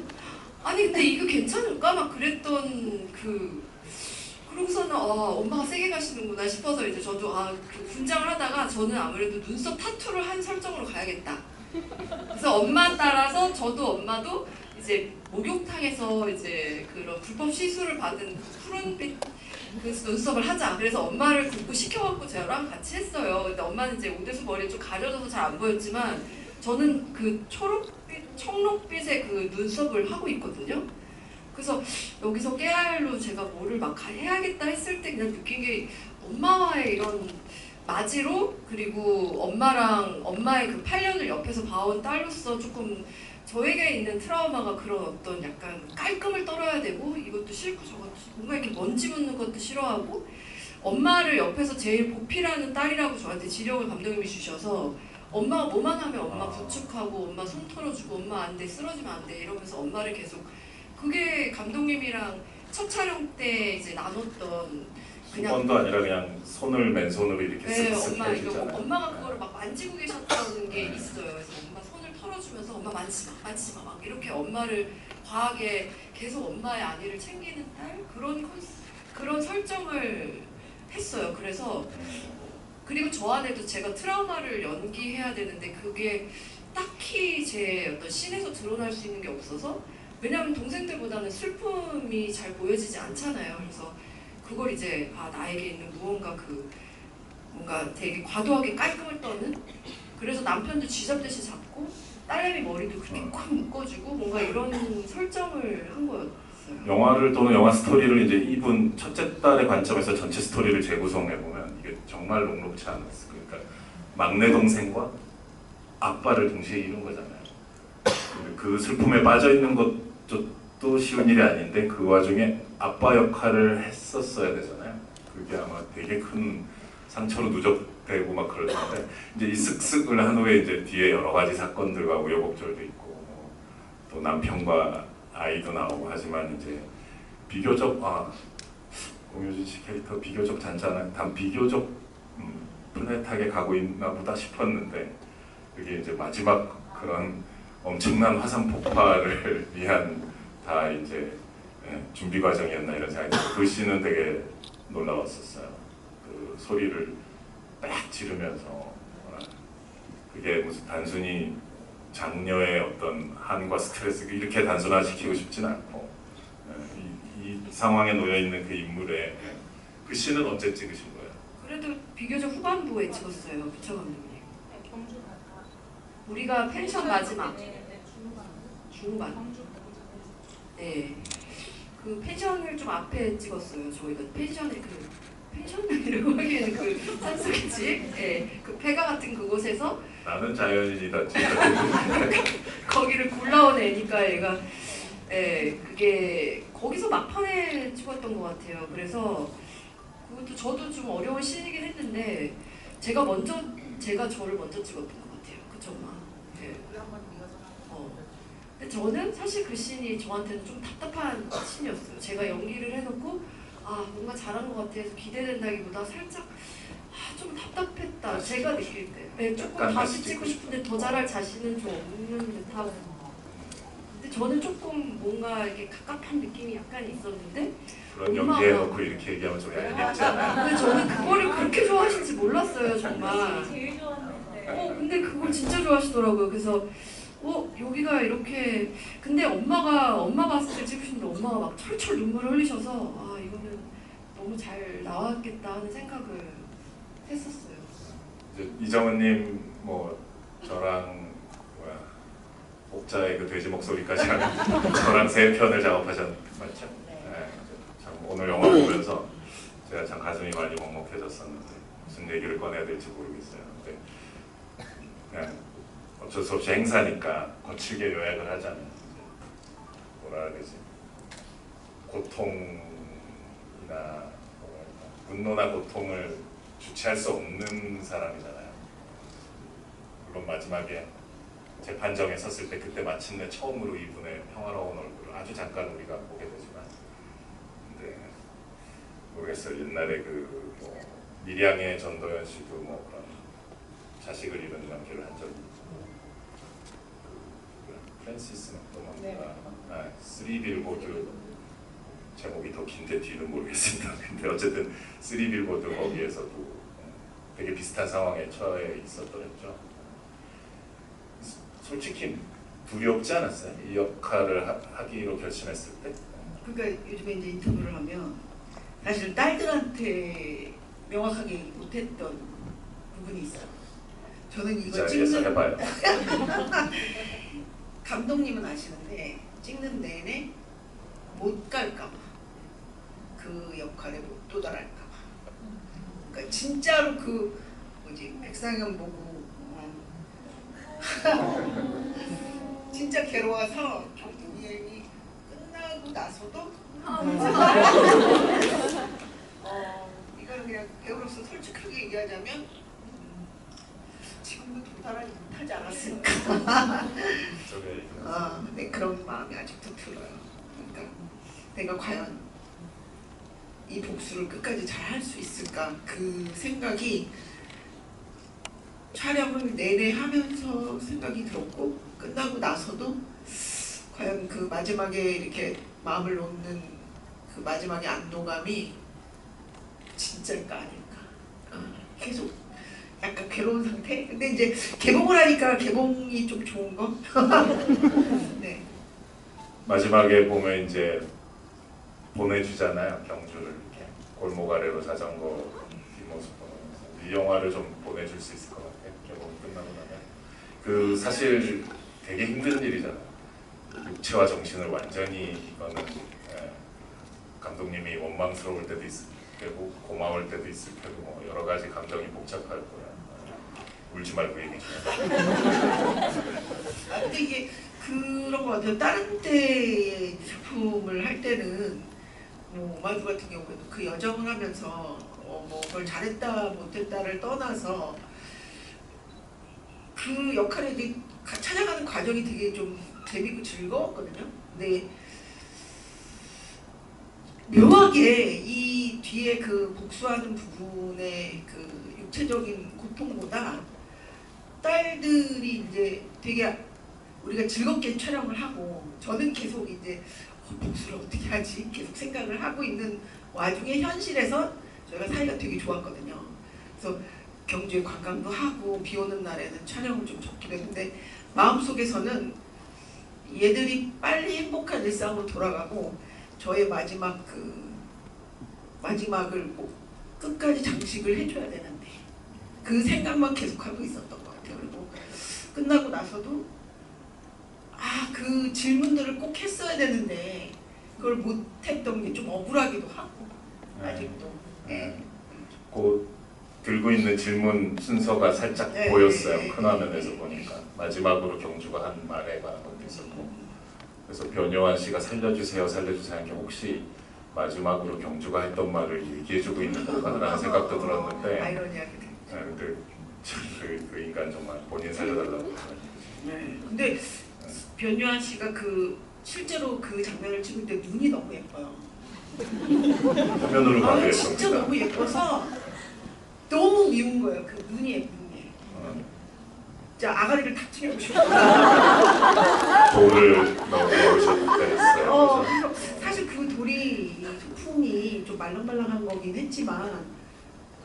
아니 근데 이거 괜찮을까? 막 그랬던 그러고서는 엄마가 세게 가시는구나 싶어서 이제 저도 그 분장을 하다가 저는 아무래도 눈썹 타투를 한 설정으로 가야겠다. 그래서 엄마 따라서 저도 엄마도 이제 목욕탕에서 이제 그런 불법 시술을 받은 푸른빛 그 눈썹을 하자. 그래서 엄마를 굽고 시켜갖고 저랑 같이 했어요. 근데 엄마는 이제 오대수 머리에 좀 가려져서 잘 안 보였지만 저는 그 청록빛의 그 눈썹을 하고 있거든요. 그래서 여기서 깨알로 제가 뭐를 막 해야겠다 했을 때 그냥 느낀 게 엄마와의 이런 맞이로 그리고 엄마의 그 8년을 옆에서 봐온 딸로서 조금 저에게 있는 트라우마가 그런 어떤 약간 깔끔을 떨어야 되고 이것도 싫고 저것도 뭔가 이렇게 먼지 묻는 것도 싫어하고 엄마를 옆에서 제일 보필하는 딸이라고 저한테 지령을 감독님이 주셔서 엄마가 뭐만 하면 엄마 부축하고 엄마 손 털어주고 엄마 안 돼 쓰러지면 안 돼 이러면서 엄마를 계속 그게 감독님이랑 첫 촬영 때 이제 나눴던 그냥 수건도 아니라 그냥 손을 맨손으로 이렇게 쓱쓱 엄마 해주잖아요. 엄마가 그거를 막 만지고 계셨다는 게 있어요. 그래서 엄마 손을 털어주면서 엄마 만지지 마 막 이렇게 엄마를 과하게 계속 엄마의 안위를 챙기는 딸 그런 설정을 했어요. 그래서 그리고 저 안에도 제가 트라우마를 연기해야 되는데 그게 딱히 제 어떤 씬에서 드러날 수 있는 게 없어서 왜냐하면 동생들보다는 슬픔이 잘 보여지지 않잖아요. 그래서 그걸 이제 나에게 있는 무언가 그 뭔가 되게 과도하게 깔끔을 떠는. 그래서 남편도 쥐잡듯이 잡고 딸내미 머리도 그렇게 꽉 묶어주고 뭔가 이런 설정을 한 거였어요. 영화를 또는 영화 스토리를 이제 이분 첫째 딸의 관점에서 전체 스토리를 재구성해 보면 이게 정말 녹록지 않았어. 그러니까 막내 동생과 아빠를 동시에 이룬 거잖아요. 근데 그 슬픔에 빠져 있는 것도 쉬운 일이 아닌데 그 와중에 아빠 역할을 했었어야 되잖아요. 그게 아마 되게 큰 상처로 누적되고 막 그럴 텐데 이제 이 쓱쓱을 한 후에 이제 뒤에 여러 가지 사건들과 우여곡절도 있고 또 남편과 아이도 나오고 하지만 이제 비교적 공효진 씨 캐릭터 비교적 잔잔한 비교적 플랫하게 가고 있나 보다 싶었는데 그게 이제 마지막 그런 엄청난 화산 폭발을 위한 다 이제 준비 과정이었나 이런 생각이 들어요. 그 씬은 되게 놀라웠었어요. 그 소리를 딱 지르면서 그게 무슨 단순히 장녀의 어떤 한과 스트레스 이렇게 단순화시키고 싶진 않고 이 상황에 놓여 있는 그 인물의 그 씬은 언제 찍으신 거예요? 그래도 비교적 후반부에 찍었어요, 부처 감독님. 우리가 펜션 마지막 중반. 네, 그 펜션을 좀 앞에 찍었어요. 저희가 펜션이라고 하기에는 그 산속의 집, 네, 그 폐가 같은 그곳에서 나는 자연인이다. 거기를 굴러온 애니까 얘가 그게 거기서 막판에 찍었던 것 같아요. 그래서 그것도 저도 좀 어려운 씬이긴 했는데 제가 저를 먼저 찍었던 것 같아요. 그쵸, 엄마? 네. 근데 저는 사실 그 씬이 저한테는 좀 답답한 씬이었어요. 제가 연기를 해놓고 뭔가 잘한 것 같아서 기대된다기보다 살짝 좀 답답했다. 제가 느낄 때. 네, 조금 다시 찍고 싶은데 더 잘할 자신은 좀 없는 듯하고. 근데 저는 조금 뭔가 이렇게 갑갑한 느낌이 약간 있었는데 그런 연기해놓고 이렇게 얘기하면 좀 얄밉지 않아요? 근데 저는 그거를 그렇게 좋아하실지 몰랐어요, 정말. 제일 좋았는데. 근데 그걸 진짜 좋아하시더라고요. 그래서 여기가 이렇게. 근데 엄마가 봤을 때 찍으시는데 엄마가 막 철철 눈물을 흘리셔서 이거는 너무 잘 나왔겠다 하는 생각을 했었어요. 이제 이정은님 뭐 저랑 옥자의 그 돼지 목소리까지 하는 저랑 3편을 작업하셨 맞죠? 네. 참 오늘 영화 보면서 제가 참 가슴이 많이 먹먹해졌었는데 무슨 얘기를 꺼내야 될지 모르겠어요. 근데 그냥 어쩔 수 없이 행사니까 거칠게 요약을 하자면 뭐라 해야 되지? 고통이나 분노나 고통을 주체할 수 없는 사람이잖아요. 물론 마지막에 재판정에 섰을 때 그때 마침내 처음으로 이분의 평화로운 얼굴을 아주 잠깐 우리가 보게 되지만 근데 모르겠어요. 옛날에 뭐 밀양의 전도연 씨도 뭐 그런 자식을 잃은 연기를 한 적이 있고 프랜시스 맥도머니가 3빌보드 제목이 더 긴데 뒤는 모르겠습니다. 근데 어쨌든 3빌보드 거기에서도 되게 비슷한 상황에 처해 있었더랬죠. 솔직히 두렵지 않았어요? 이 역할을 하기로 결심했을 때? 그러니까 요즘에 이제 인터뷰를 하면 사실 딸들한테 명확하게 얘기 못했던 부분이 있어요. 저는 이 이거 자리에서 찍는 해봐요. 감독님은 아시는데 찍는 내내 못 갈까봐 그 역할에 못 도달할까봐. 그러니까 진짜로 백상현 보고 진짜 괴로워서 경기 얘기 끝나고 나서도 이거는 그냥 배우로서 솔직하게 얘기하자면 지금도 도달하지 못하지 않았을까. 근데 그런 마음이 아직도 들어요. 그러니까 내가 과연 이 복수를 끝까지 잘 할 수 있을까 그 생각이 촬영을 내내 하면서 생각이 들었고 끝나고 나서도 과연 그 마지막에 이렇게 마음을 놓는 그 마지막의 안도감이 진짜일까 아닐까. 계속 약간 괴로운 상태? 근데 이제 개봉을 하니까 개봉이 좀 좋은 거? 네. 마지막에 보면 이제 보내주잖아요. 경주를 이렇게 골목 아래로 자전거 뒷모습 보면서 이 영화를 좀 보내줄 수 있을 것 같아요. 개봉 끝나고 나면 그 사실 되게 힘든 일이잖아요. 육체와 정신을 완전히 이거는 감독님이 원망스러울 때도 있을 테고 고마울 때도 있을 테고 뭐 여러 가지 감정이 복잡할 거야. 울지 말고 얘기해. 근데 이게 그런 것 같아요. 다른 때의 작품을 할 때는 뭐 오마주 같은 경우에는 그 여정을 하면서 뭐 그걸 잘했다 못했다를 떠나서 그 역할에 이제 찾아가는 과정이 되게 좀 재밌고 즐거웠거든요. 근데 묘하게 이 뒤에 그 복수하는 부분의 그 육체적인 고통보다 딸들이 이제 되게 우리가 즐겁게 촬영을 하고 저는 계속 이제 복수를 어떻게 하지 계속 생각을 하고 있는 와중에 현실에서 저희가 사이가 되게 좋았거든요. 그래서 경주에 관광도 하고 비 오는 날에는 촬영을 좀 접기도 했는데 마음속에서는 얘들이 빨리 행복한 일상으로 돌아가고 저의 마지막을 꼭 끝까지 장식을 해줘야 되는데 그 생각만 계속하고 있었던 것 같아요. 그리고 끝나고 나서도 그 질문들을 꼭 했어야 되는데 그걸 못했던 게 좀 억울하기도 하고 아직도. 그 들고 있는 질문 순서가 살짝 보였어요. 큰 화면에서 보니까 마지막으로 경주가 한 말에 관한 것도 있었고 그래서 변요한 씨가 살려주세요 하는 게 혹시 마지막으로 경주가 했던 말을 얘기해주고 있는 건가라는 생각도 들었는데 아이러니하게. 근데 그 인간 정말 본인 살려달라고. 근데 변요한 씨가 실제로 그 장면을 찍을 때 눈이 너무 예뻐요. 화면으로 봐도 진짜 예쁩니다. 너무 예뻐서 너무 미운 거예요. 그 눈이 예쁜 게. 진짜 아가리를 탁 튀겨고 싶어요. 돌을 넣으셨댔어요. 그래서 사실 그 돌이 소품이 좀 말랑말랑한 거긴 했지만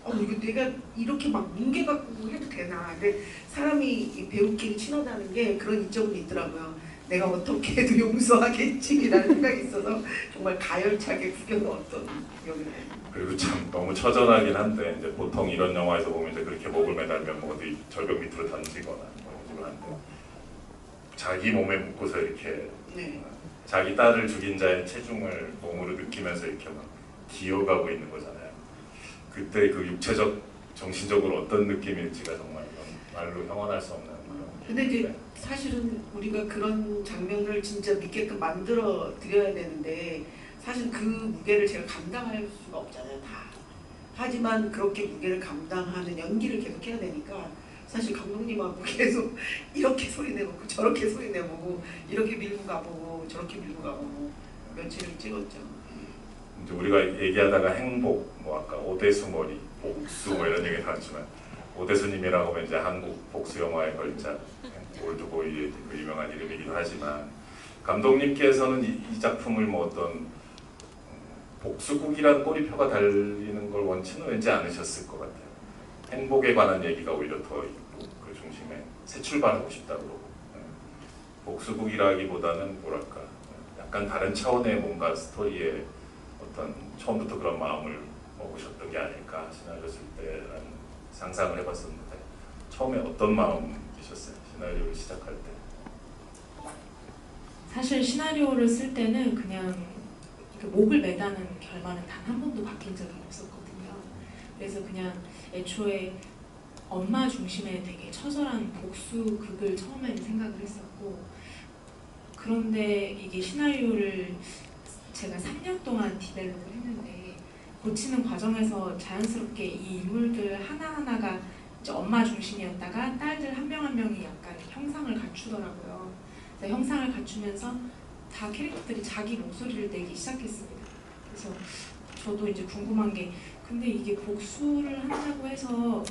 이거 내가 이렇게 막 뭉개갖고 해도 되나. 근데 사람이 배우끼리 친하다는 게 그런 이점은 있더라고요. 내가 어떻게 해도 용서하겠지라는 생각이 있어서 정말 가열차게 구겨넣었던 기억이네요. 그리고 참 너무 처절하긴 한데 이제 보통 이런 영화에서 보면 이제 그렇게 목을 매달면 뭐 어디 절벽 밑으로 던지거나 뭐 이런 식으로 하는데 자기 몸에 묶고서 이렇게 자기 딸을 죽인 자의 체중을 몸으로 느끼면서 이렇게 막 기어가고 있는 거잖아요. 그때 그 육체적, 정신적으로 어떤 느낌일지가 정말 말로 형언할 수 없는 그런. 근데 이제 사실은 우리가 그런 장면을 진짜 믿게끔 만들어 드려야 되는데 사실 그 무게를 제가 감당할 수가 없잖아요, 다. 하지만 그렇게 무게를 감당하는 연기를 계속 해야 되니까 사실 감독님하고 계속 이렇게 소리 내보고 저렇게 소리 내보고 이렇게 밀고 가보고 저렇게 밀고 가보고 며칠을 찍었죠. 이제 우리가 얘기하다가 행복, 뭐 아까 오대수 머리, 복수 뭐 이런 얘기 나왔지만 오대수님이라고 하면 이제 한국 복수 영화의 걸작 올드보이의 그 유명한 이름이기도 하지만 감독님께서는 이 작품을 뭐 어떤 복수국이라는 꼬리표가 달리는 걸 원치는 왠지 않으셨을 것 같아요. 행복에 관한 얘기가 오히려 더 있고 그 중심에 새 출발하고 싶다고 그러고 복수국이라기보다는 뭐랄까 약간 다른 차원의 뭔가 스토리에 어떤 처음부터 그런 마음을 먹으셨던 게 아닐까 시나리오 쓸 때라는 상상을 해봤었는데 처음에 어떤 마음이셨어요? 시나리오를 시작할 때? 사실 시나리오를 쓸 때는 그냥 목을 매다는 결말은 단 한 번도 바뀐 적이 없었거든요. 그래서 그냥 애초에 엄마 중심의 되게 처절한 복수극을 처음에는 생각을 했었고 그런데 이게 시나리오를 제가 3년 동안 디벨롭을 했는데 고치는 과정에서 자연스럽게 이 인물들 하나하나가 이제 엄마 중심이었다가 딸들 한 명 한 명이 약간 형상을 갖추더라고요. 그래서 형상을 갖추면서 다 캐릭터들이 자기 목소리를 내기 시작했습니다. 그래서 저도 이제 궁금한 게 근데 이게 복수를 한다고 해서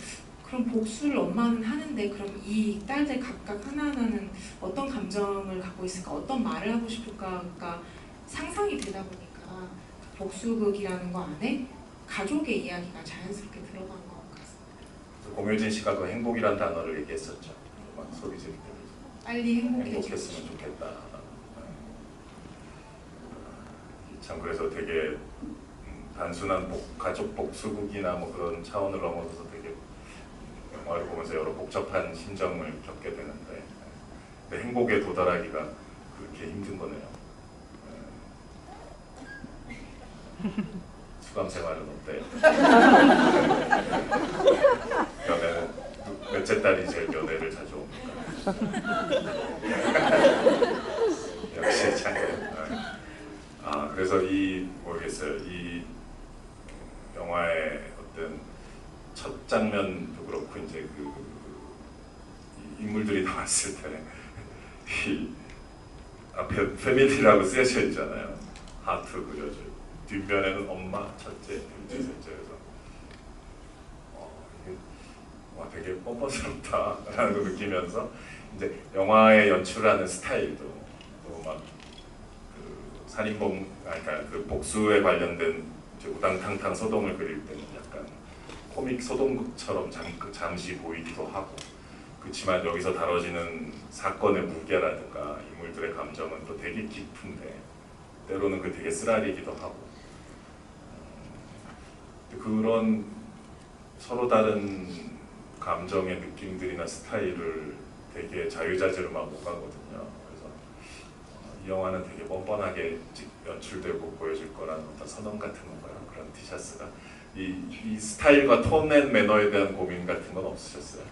그럼 복수를 엄마는 하는데 그럼 이 딸들 각각 하나하나는 어떤 감정을 갖고 있을까 어떤 말을 하고 싶을까가 상상이 되다 보니까 복수극이라는 거 안에 가족의 이야기가 자연스럽게 들어간 것 같습니다. 공효진 씨가 그 행복이란 단어를 얘기했었죠. 막 소리 지를 때 빨리 행복했으면 좋겠다. 참 그래서 되게 단순한 가족 복수극이나 뭐 그런 차원을 넘어서서 되게 영화를 보면서 여러 복잡한 심정을 겪게 되는데, 근데 행복에 도달하기가 그렇게 힘든 거네요. 수감 생활은 어때요? 연애는 몇째 딸이 제일 연애를 자주 옵니까? 역시 잘. 그래서 모르겠어요. 이 영화의 어떤 첫 장면도 그렇고 이제 이 인물들이 나왔을 때 이 앞에 패밀리라고 쓰여져 있잖아요. 하트 그려져. 뒷면에는 엄마, 첫째, 둘째, 셋째. 그래서 이게 와 되게 뻔뻔스럽다라는 걸 느끼면서 이제 영화의 연출하는 스타일도 막 살인범, 그러니까 그 복수에 관련된 이제 우당탕탕 소동을 그릴 때는 약간 코믹 소동극처럼 잠시 보이기도 하고, 그렇지만 여기서 다뤄지는 사건의 무게라든가 인물들의 감정은 또 되게 깊은데 때로는 그 되게 쓰라리기도 하고, 그런 서로 다른 감정의 느낌들이나 스타일을 되게 자유자재로 막 오가거든요. 그래서 이 영화는 되게 뻔뻔하게 연출되고 보여질 거라는 어떤 선언 같은 건가요? 그런 티셔츠가 이 스타일과 톤 앤 매너에 대한 고민 같은 건 없으셨어요?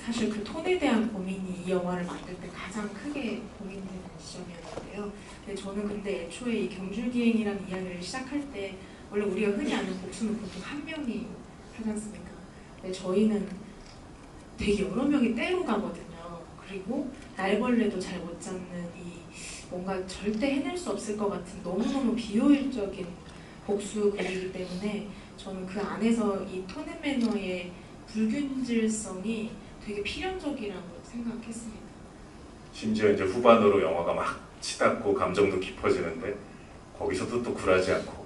사실 그 톤에 대한 고민이 이 영화를 만들 때 가장 크게 고민되는 지점이었는데요. 근데 저는 애초에 이 경줄기행이라는 이야기를 시작할 때 원래 우리가 흔히 아는 복수는 보통 한 명이 하지 않습니까? 근데 저희는 되게 여러 명이 때로 가거든요. 그리고 날벌레도 잘 못 잡는 이 뭔가 절대 해낼 수 없을 것 같은 너무너무 비효율적인 복수 글이기 때문에 저는 그 안에서 이 톤앤 매너의 불균질성이 되게 필연적이라고 생각했습니다. 심지어 이제 후반으로 영화가 막 치닫고 감정도 깊어지는데 거기서도 또 굴하지 않고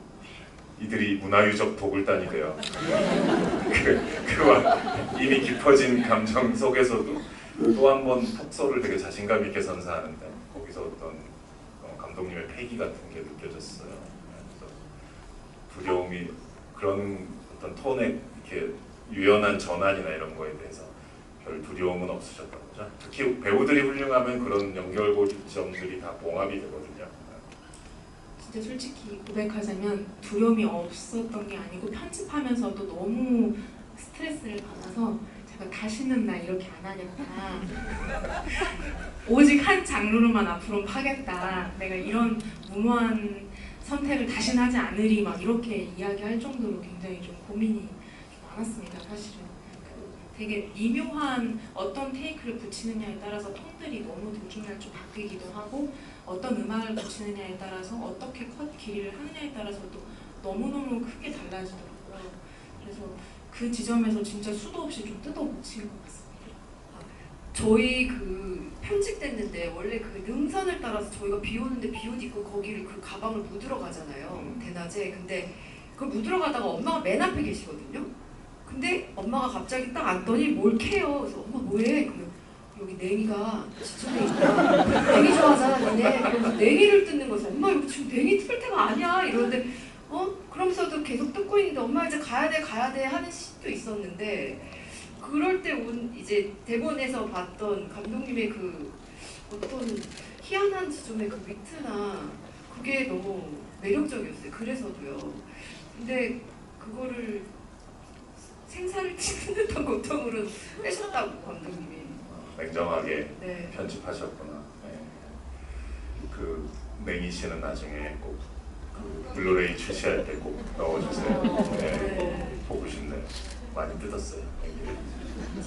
이들이 문화유적 도굴단이 돼요. 이미 깊어진 감정 속에서도 또 한 번 폭소를 되게 자신감 있게 선사하는데 거기서 어떤 감독님의 패기 같은 게 느껴졌어요. 그래서 두려움이 그런 어떤 톤의 이렇게 유연한 전환이나 이런 거에 대해서 별 두려움은 없으셨던 거죠. 특히 배우들이 훌륭하면 그런 연결고리점들이 다 봉합이 되거든요. 진짜 솔직히 고백하자면 두려움이 없었던 게 아니고 편집하면서도 너무 스트레스를 받아서 제가 다시는 나 이렇게 안 하겠다. 오직 한 장르로만 앞으로 하겠다. 내가 이런 무모한 선택을 다시는 하지 않으리 막 이렇게 이야기할 정도로 굉장히 좀 고민이 많았습니다. 사실은. 되게 미묘한 어떤 테이크를 붙이느냐에 따라서 톤들이 너무 들쭉날쭉 바뀌기도 하고 어떤 음악을 붙이느냐에 따라서 어떻게 컷 길이를 하느냐에 따라서도 너무너무 크게 달라지더라고요. 그래서 그 지점에서 진짜 수도 없이 좀 뜯어붙인 것 같습니다. 저희 편집됐는데 원래 능선을 따라서 저희가 비 오는데 비옷 입고 거기를 가방을 묻으러 가잖아요. 대낮에. 근데 그걸 묻으러 가다가 엄마가 맨 앞에 계시거든요. 근데 엄마가 갑자기 딱 앉더니 뭘 캐요. 그래서 엄마 뭐해? 그러면 여기 냉이가 지천에 있다. 냉이 좋아하잖아 니네. 그래서 냉이를 뜯는 거죠. 엄마 여기 지금 냉이 뜯을 때가 아니야. 이러는데 그러면서도 계속 뜯고 있는데 엄마 이제 가야 돼 하는 시도 있었는데 그럴 때 이제 대본에서 봤던 감독님의 어떤 희한한 지점의 위트나 그게 너무 매력적이었어요. 그래서도요. 근데 그거를 생사를 치는 듯한 고통으로 빼셨다고 감독님이. 냉정하게 네. 편집하셨구나. 네. 그 냉이 씨는 나중에 꼭 블루레이 출시할 때 꼭 넣어주세요. 네. 보고 싶네요. 많이 뜯었어요.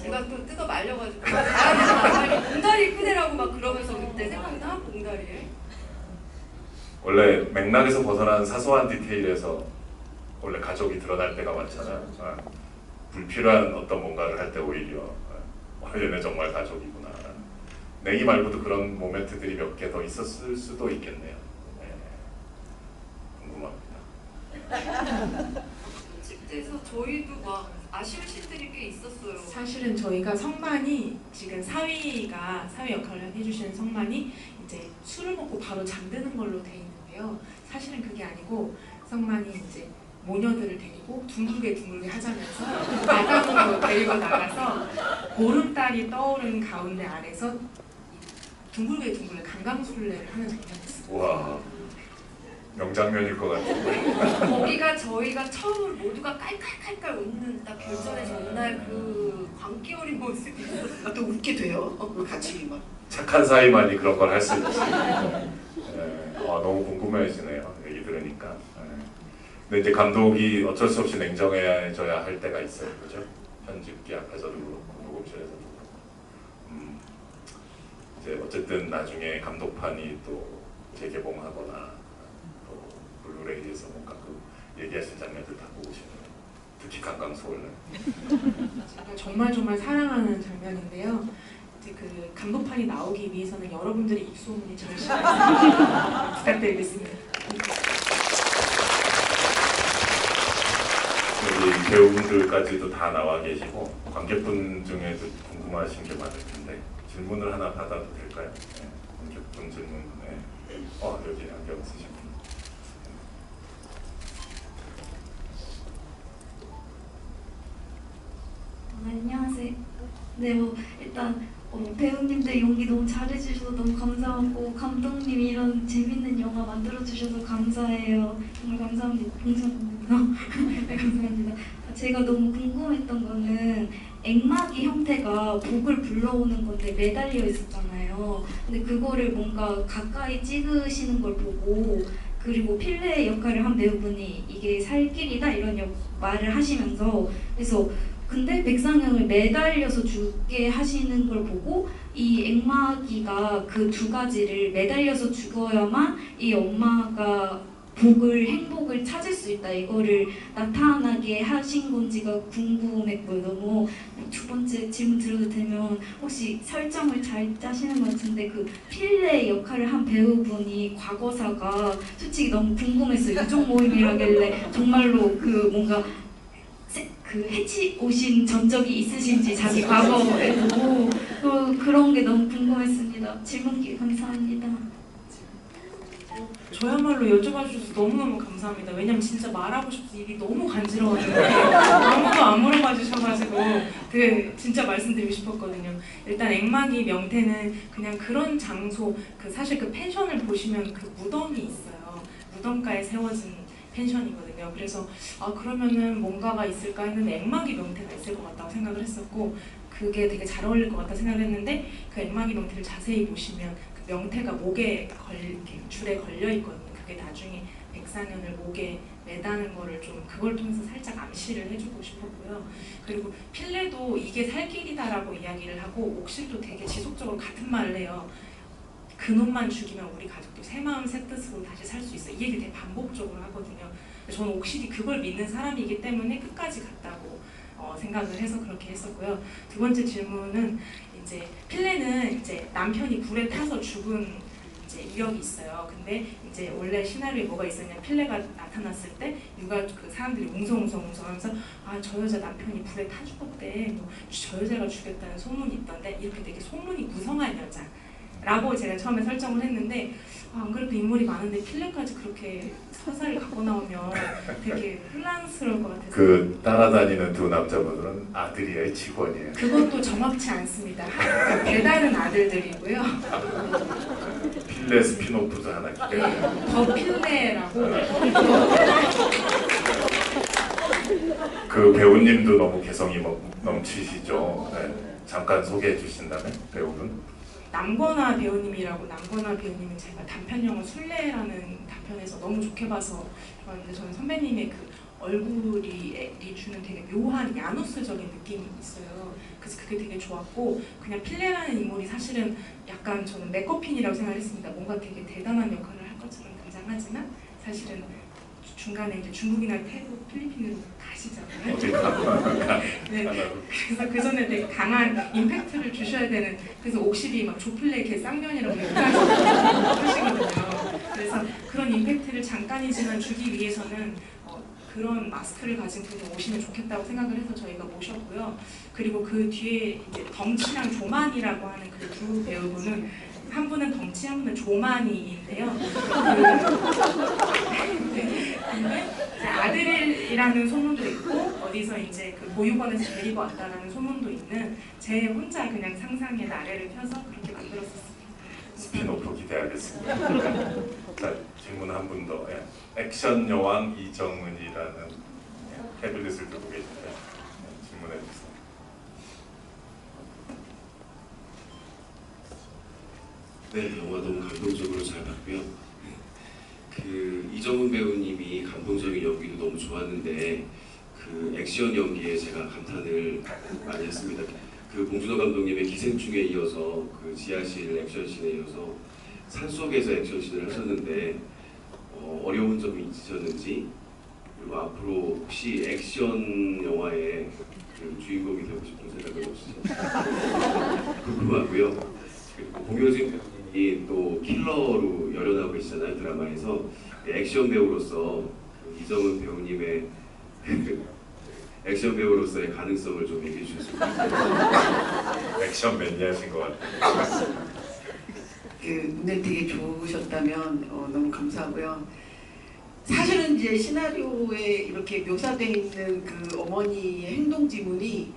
제가 또 뜯어 말려가지고 다음에 봉다리 끄내라고 막 그러면서 그때 생각나 봉다리에. 원래 맥락에서 벗어난 사소한 디테일에서 원래 가족이 드러날 때가 많잖아요. 불필요한 어떤 뭔가를 할 때 오히려 얘네 정말 가족이구나. 냉이 말고도 그런 모멘트들이 몇 개 더 있었을 수도 있겠네요. 네. 궁금합니다. 편집돼서 저희도 막 아쉬운 씬들이 꽤 있었어요. 사실은 저희가 성만이 지금 사위 역할을 해주시는 성만이 이제 술을 먹고 바로 잠드는 걸로 돼 있는데요. 사실은 그게 아니고 성만이 이제 모녀들을 데리고 둥글게 하자면서 마당으로 데리고 나가서 보름달이 떠오른 가운데 아래서 둥글게 강강술래를 하는 장면이었어요. 와, 명장면일 것 같은데. 거기가 저희가 처음으로 모두가 깔깔깔깔 웃는 딱 결전에서 온날 그 광기 어린 모습이 있었어요. 또 웃게 돼요. 같이 막. 착한 사이만이 그런 걸 할 수 있지. 너무 궁금해지네요. 얘기 들으니까. 근데 이제 감독이 어쩔 수 없이 냉정해져야 할 때가 있어요, 그죠? 편집기 앞에서도 그렇고 녹음실에서도 그렇고. 이제 어쨌든 나중에 감독판이 또 재개봉하거나 또 블루레이에서 뭔가 그 얘기하신 장면들 다 보고 싶네요. 특히 강강소월래. 제가 정말 사랑하는 장면인데요. 이제 그 감독판이 나오기 위해서는 여러분들의 입소문이 절실히 부탁드리겠습니다. 여기 배우분들까지도 다 나와 계시고 관객분 중에도 궁금하신 게 많을 텐데 질문을 하나 받아도 될까요? 네, 관객분 질문. 네. 여기 안경 쓰신 분. 안녕하세요. 네, 일단 배우님들 연기 너무 잘해주셔서 너무 감사하고 감독님이 이런 재밌는 영화 만들어주셔서 감사해요. 정말 감사합니다. 네, 감사합니다. 제가 너무 궁금했던 거는 액막이 형태가 복을 불러오는 건데 매달려 있었잖아요. 근데 그거를 뭔가 가까이 찍으시는 걸 보고 그리고 필레 역할을 한 배우분이 이게 살길이다 이런 말을 하시면서 그래서 근데 백상현을 매달려서 죽게 하시는 걸 보고 이 액마기가 그 두 가지를 매달려서 죽어야만 이 엄마가 행복을 찾을 수 있다 이거를 나타나게 하신 건지가 궁금했고요. 너무 두 번째 질문 드려도 되면 혹시 설정을 잘 짜시는 것 같은데 그 필레 역할을 한 배우분이 과거사가 솔직히 너무 궁금했어요. 유족 모임이라길래 정말로 그 뭔가 해치 오신 전적이 있으신지 자기 과거에도 그런 게 너무 궁금했습니다. 질문 기회 감사합니다. 저야말로 여쭤봐 주셔서 너무너무 감사합니다. 왜냐면 진짜 말하고 싶어서 입이 너무 간지러웠는데 아무도 안 물어봐 주셔가지고 되게 진짜 말씀드리고 싶었거든요. 일단 액막이 명태는 그냥 그런 장소, 사실 그 펜션을 보시면 그 무덤이 있어요. 무덤가에 세워진 펜션이거든요. 그래서 그러면은 뭔가가 있을까 했는데 액막이 명태가 있을 것 같다고 생각을 했었고 그게 되게 잘 어울릴 것 같다 생각을 했는데 그 액막이 명태를 자세히 보시면 그 명태가 목에 이렇게 줄에 걸려 있거든요. 그게 나중에 백상현을 목에 매다는 거를 좀 그걸 통해서 살짝 암시를 해주고 싶었고요. 그리고 필레도 이게 살길이다라고 이야기를 하고 옥실도 되게 지속적으로 같은 말을 해요. 그놈만 죽이면 우리 가족도 새 마음 새 뜻으로 다시 살 수 있어. 이 얘기를 되게 반복적으로 하거든요. 저는 옥실이 그걸 믿는 사람이기 때문에 끝까지 갔다고 생각을 해서 그렇게 했었고요. 두 번째 질문은 이제 필레는 이제 남편이 불에 타서 죽은 이제 이력이 있어요. 근데 이제 원래 시나리오에 뭐가 있었냐? 필레가 나타났을 때 그 사람들이 웅성하면서 저 여자 남편이 불에 타 죽었대. 저 여자가 죽였다는 소문이 있던데 이렇게 되게 소문이 무성한 여자. 라고 제가 처음에 설정을 했는데 안 그래도 인물이 많은데 필레까지 그렇게 서사를 갖고 나오면 되게 혼란스러울 것 같아서 그 따라다니는 두 남자분들은 아들이에요, 직원이에요? 그것도 정확치 않습니다. 배다른 아들들이고요. 필레 스피노프도 하나 기대해요. 더 필레라고 그 배우님도 너무 개성이 넘치시죠. 네. 잠깐 소개해 주신다면 배우분. 남건아 배우님이라고 남건아 배우님은 제가 단편 영화 술래라는 단편에서 너무 좋게 봐서 좋았는데 저는 선배님의 그 얼굴이 주는 되게 묘한 야누스적인 느낌이 있어요. 그래서 그게 되게 좋았고 그냥 필레라는 인물이 사실은 약간 저는 맥거핀이라고 생각했습니다. 뭔가 되게 대단한 역할을 할 것처럼 등장하지만 사실은 중간에 이제 중국이나 태국, 필리핀으로 가시잖아요. 어디 가? 네. 그래서 그 전에 되게 강한 임팩트를 주셔야 되는 그래서 옥실이 막 조플레 개 쌍년이라고 하시거든요. 그래서 그런 임팩트를 잠깐이지만 주기 위해서는 그런 마스크를 가진 분이 오시면 좋겠다고 생각을 해서 저희가 모셨고요. 그리고 그 뒤에 이제 덩치랑 조만이라고 하는 그 두 배우분은 한 분은 덩치, 한 분은 조만이인데요. 근데 아들을 왔다는 소문도 있고 어디서 이제 그 보육원에서 데리고 왔다라는 소문도 있는 제 혼자 그냥 상상의 나래를 펴서 그렇게 만들었었습니다. 스피노프 기대하겠습니다. 자, 질문 한 분 더. 예. 액션 여왕 이정은이라는 태블릿을 들고 계신데 질문해 주세요. 네, 영화 너무 감동적으로 잘 봤고요. 그 이정훈 배우님이 감동적인 연기도 너무 좋았는데 그 액션 연기에 제가 감탄을 많이 했습니다. 그 봉준호 감독님의 기생충에 이어서 그 지하실 액션씬에 이어서 산속에서 액션씬을 하셨는데 어려운 점이 있으셨는지, 그리고 앞으로 혹시 액션 영화의 그 주인공이 되고 싶은 생각은 없으신지 궁금하고요. 그리고 공효진 배우님이 또 킬러로 열연하고 계시잖아요, 드라마에서. 액션 배우로서 그 이정은 배우님의 액션 배우로서의 가능성을 좀 얘기해 주셨으면 좋겠습니다. 액션 매니아신 것 같아요. 그 눈에 되게 좋으셨다면 너무 감사하고요. 사실은 이제 시나리오에 이렇게 묘사되어 있는 그 어머니의 행동 지문이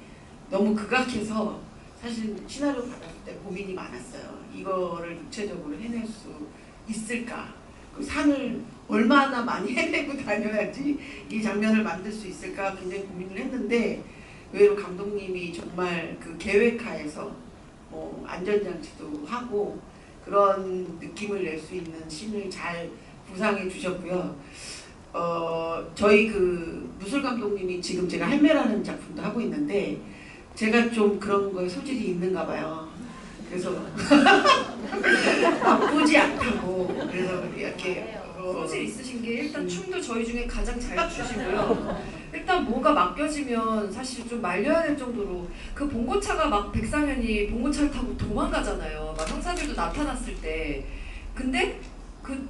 너무 극악해서 사실 시나리오 받았을 때 고민이 많았어요. 이거를 육체적으로 해낼 수 있을까? 그 상을 얼마나 많이 해내고 다녀야지 이 장면을 만들 수 있을까 굉장히 고민을 했는데, 의외로 감독님이 정말 그 계획하에서 안전장치도 하고 그런 느낌을 낼 수 있는 씬을 잘 구상해 주셨고요. 저희 그 무술 감독님이 지금 제가 할매라는 작품도 하고 있는데 제가 좀 그런 거에 소질이 있는가 봐요. 그래서 나쁘지 않다고. 그래서 이렇게 소질 있으신 게 일단 춤도 저희 중에 가장 잘 추시고요. 일단 뭐가 맡겨지면 사실 좀 말려야 될 정도로 그 봉고차가 막 백상현이 봉고차를 타고 도망가잖아요. 막 형사들도 나타났을 때. 근데 그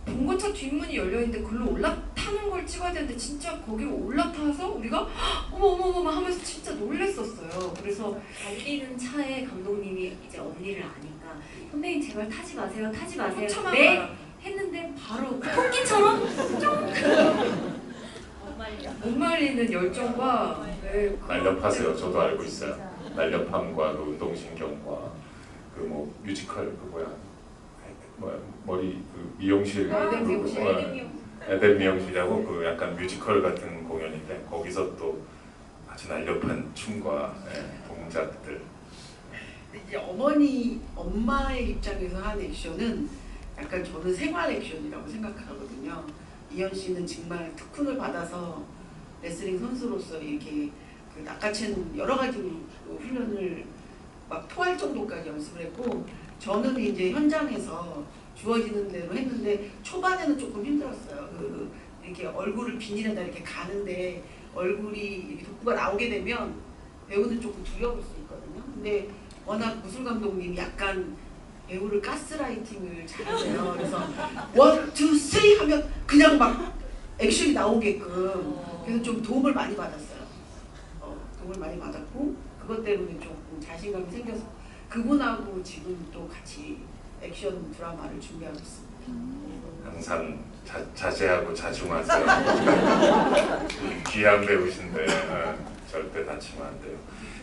봉고차 뒷문이 열려있는데 글로 올라타는 걸 찍어야 되는데 진짜 거기로 올라타서 우리가 어머 하면서 진짜 놀랬었어요. 그래서 달리는 차에 감독님이 이제 언니를 아니까 선배님 제발 타지 마세요, 타지 마세요. 차만 네 가라. 했는데 바로 토끼처럼 못 말리는 열정과 날렵하세요. 저도 알고 있어요. 날렵함과 그 운동신경과 그 뭐 뮤지컬 그 머리 그 미용실 에덴 미용실. 에덴 미용실이라고 그 약간 뮤지컬 같은 공연인데 거기서 또 아주 날렵한 춤과 동작들. 이제 엄마의 입장에서 한 액션은 약간 저는 생활 액션이라고 생각하거든요. 이현 씨는 정말 특훈을 받아서 레슬링 선수로서 이렇게 그 낚아챈 여러 가지 훈련을 막 토할 정도까지 연습을 했고, 저는 이제 현장에서 주어지는 대로 했는데 초반에는 조금 힘들었어요. 그 이렇게 얼굴을 비닐에다 이렇게 가는데 얼굴이 이렇게 돋구가 나오게 되면 배우는 조금 두려울 수 있거든요. 근데 워낙 무술 감독님이 약간 배우를 가스라이팅을 잘하세요. 그래서 1, 2, 3 하면 그냥 막 액션이 나오게끔. 그래서 좀 도움을 많이 받았어요. 도움을 많이 받았고 그것 때문에 조금 자신감이 생겨서 그분하고 지금 또 같이 액션 드라마를 준비하고 있습니다. 항상 자제하고 자중하세요. 귀한 배우신데 절대 다치면 안 돼요.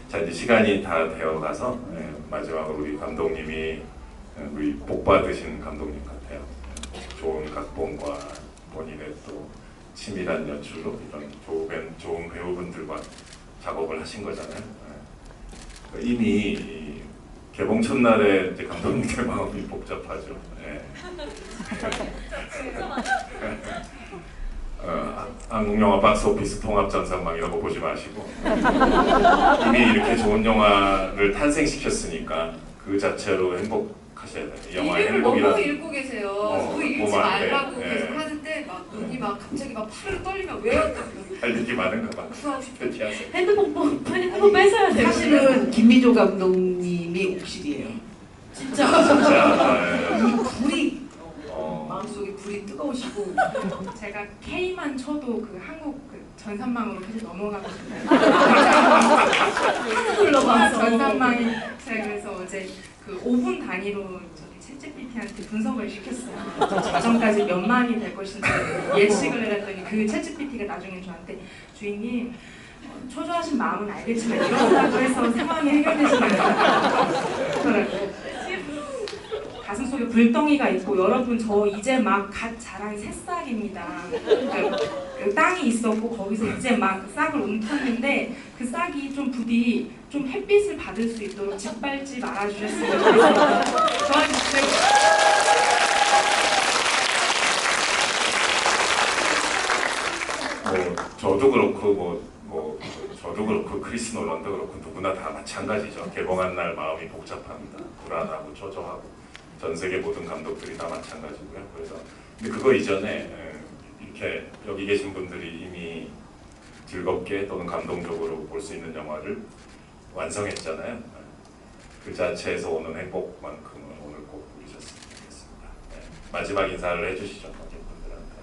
자, 이제 시간이 다 되어가서 마지막으로 우리 감독님이 우리 복 받으신 감독님 같아요. 좋은 각본과 본인의 또 치밀한 연출로 이런 좋은 배우분들과 작업을 하신 거잖아요. 이미 이 개봉 첫날에 이제 감독님들 마음이 복잡하죠. 한국 영화 박스오피스 통합 전산망이라고 보지 마시고 이미 이렇게 좋은 영화를 탄생시켰으니까 그 자체로 행복하셔야 돼요. 이 영화의 일기를 너무 행복이란 읽고 계세요. 그거 읽지 보면 안 돼. 말라고 계속 하는데 막 눈이 막 갑자기 막 파르르 떨리면 왜요? 할 얘기 많은가 봐. 구하고 싶어. 패티하세요. 핸드폰 뺏어야 돼요. 사실은 김미조 감독님이 옥실이에요. 진짜. 진짜 이 불이 마음속에 불이 뜨거우시고 제가 K만 쳐도 그 한국 그 전산망으로 계속 넘어가거든요. 눌러봐서. 전산망이 제가 그래서 어제 그 5분 단위로 저기 챗GPT한테 분석을 시켰어요. 저전까지 몇 만이 될 것인지 예측을 해봤더니 그 챗GPT가 나중에 저한테 주인님 초조하신 마음은 알겠지만 이런다고 해서 상황이 해결되지 않더라고요. 가슴속에 불덩이가 있고 여러분 저 이제 막 갓 자란 새싹입니다. 그 땅이 있었고 거기서 이제 막 싹을 옮겼는데 그 싹이 좀 부디 좀 햇빛을 받을 수 있도록 짓밟지 말아주셨으면 좋겠습니다. 도와주세요. 저도 그렇고 저도 그렇고 크리스 놀란도 그렇고 누구나 다 마찬가지죠. 개봉한 날 마음이 복잡합니다. 불안하고 초조하고 전 세계 모든 감독들이 다 마찬가지고요. 그래서 근데 그거 이전에 이렇게 여기 계신 분들이 이미 즐겁게 또는 감동적으로 볼 수 있는 영화를 완성했잖아요. 그 자체에서 오는 행복만큼은 오늘 꼭 누리셨으면 좋겠습니다. 네. 마지막 인사를 해주시죠, 관객분들한테.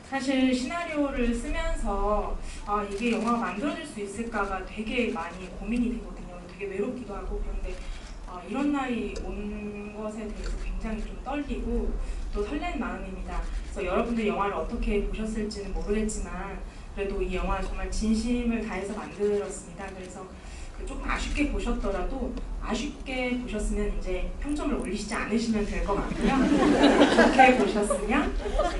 사실 시나리오를 쓰면서 이게 영화가 만들어질 수 있을까가 되게 많이 고민이 되거든요. 되게 외롭기도 하고 그런데 이런 날이 온 것에 대해서 굉장히 좀 떨리고 또 설레는 마음입니다. 그래서 여러분들 영화를 어떻게 보셨을지는 모르겠지만 그래도 이 영화 정말 진심을 다해서 만들었습니다. 그래서 조금 아쉽게 보셨더라도 아쉽게 보셨으면 이제 평점을 올리시지 않으시면 될 것 같고요. 좋게 보셨으면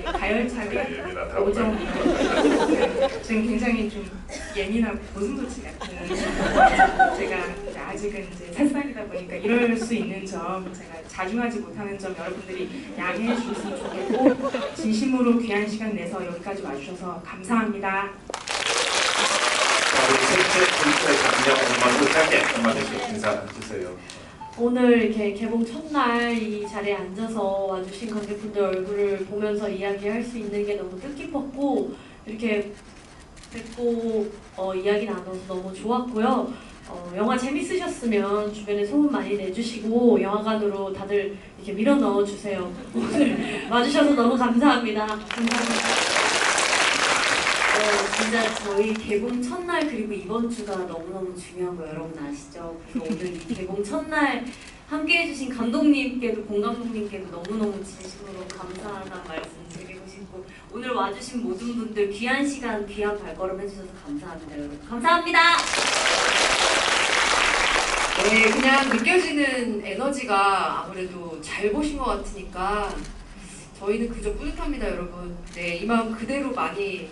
가열차게 5점. 지금 굉장히 좀 예민하고 고슴도치 같은 제가 아직은 이제 새싹이다 보니까 이럴 수 있는 점 제가 자중하지 못하는 점 여러분들이 양해해 주셨으면 좋겠고 진심으로 귀한 시간 내서 여기까지 와주셔서 감사합니다. 셋째, 둘째, 장녀, 엄마도 짧게 한마디씩 인사해주세요. 오늘 이렇게 개봉 첫날 이 자리에 앉아서 와주신 관객분들 얼굴을 보면서 이야기할 수 있는 게 너무 뜻깊었고 이렇게 뵙고 이야기 나눠서 너무 좋았고요. 영화 재밌으셨으면 주변에 소문 많이 내주시고 영화관으로 다들 이렇게 밀어 넣어주세요. 오늘 와주셔서 너무 감사합니다. 감사합니다. 진짜 저희 개봉 첫날 그리고 이번 주가 너무너무 중요한 거 여러분 아시죠? 그래서 오늘 이 개봉 첫날 함께 해주신 감독님께도 공감독님께도 너무너무 진심으로 감사하다는 말씀 드리고 싶고 오늘 와주신 모든 분들 귀한 시간 귀한 발걸음 해주셔서 감사합니다 여러분. 감사합니다. 네, 그냥 느껴지는 에너지가 아무래도 잘 보신 것 같으니까 저희는 그저 뿌듯합니다 여러분. 네, 이 마음 그대로 많이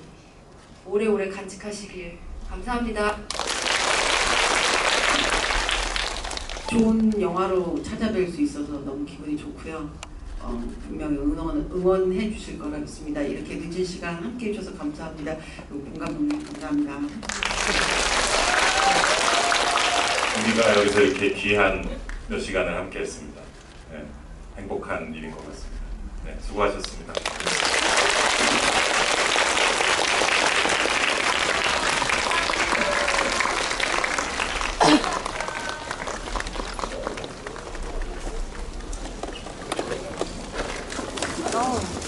오래오래 간직하시길 감사합니다. 좋은 영화로 찾아뵐 수 있어서 너무 기분이 좋고요. 분명히 응원해 주실 거라 믿습니다. 이렇게 늦은 시간 함께 해주셔서 감사합니다. 공 감독님 감사합니다. 우리가 여기서 이렇게 귀한 몇 시간을 함께 했습니다. 네, 행복한 일인 것 같습니다. 네, 수고하셨습니다. 어.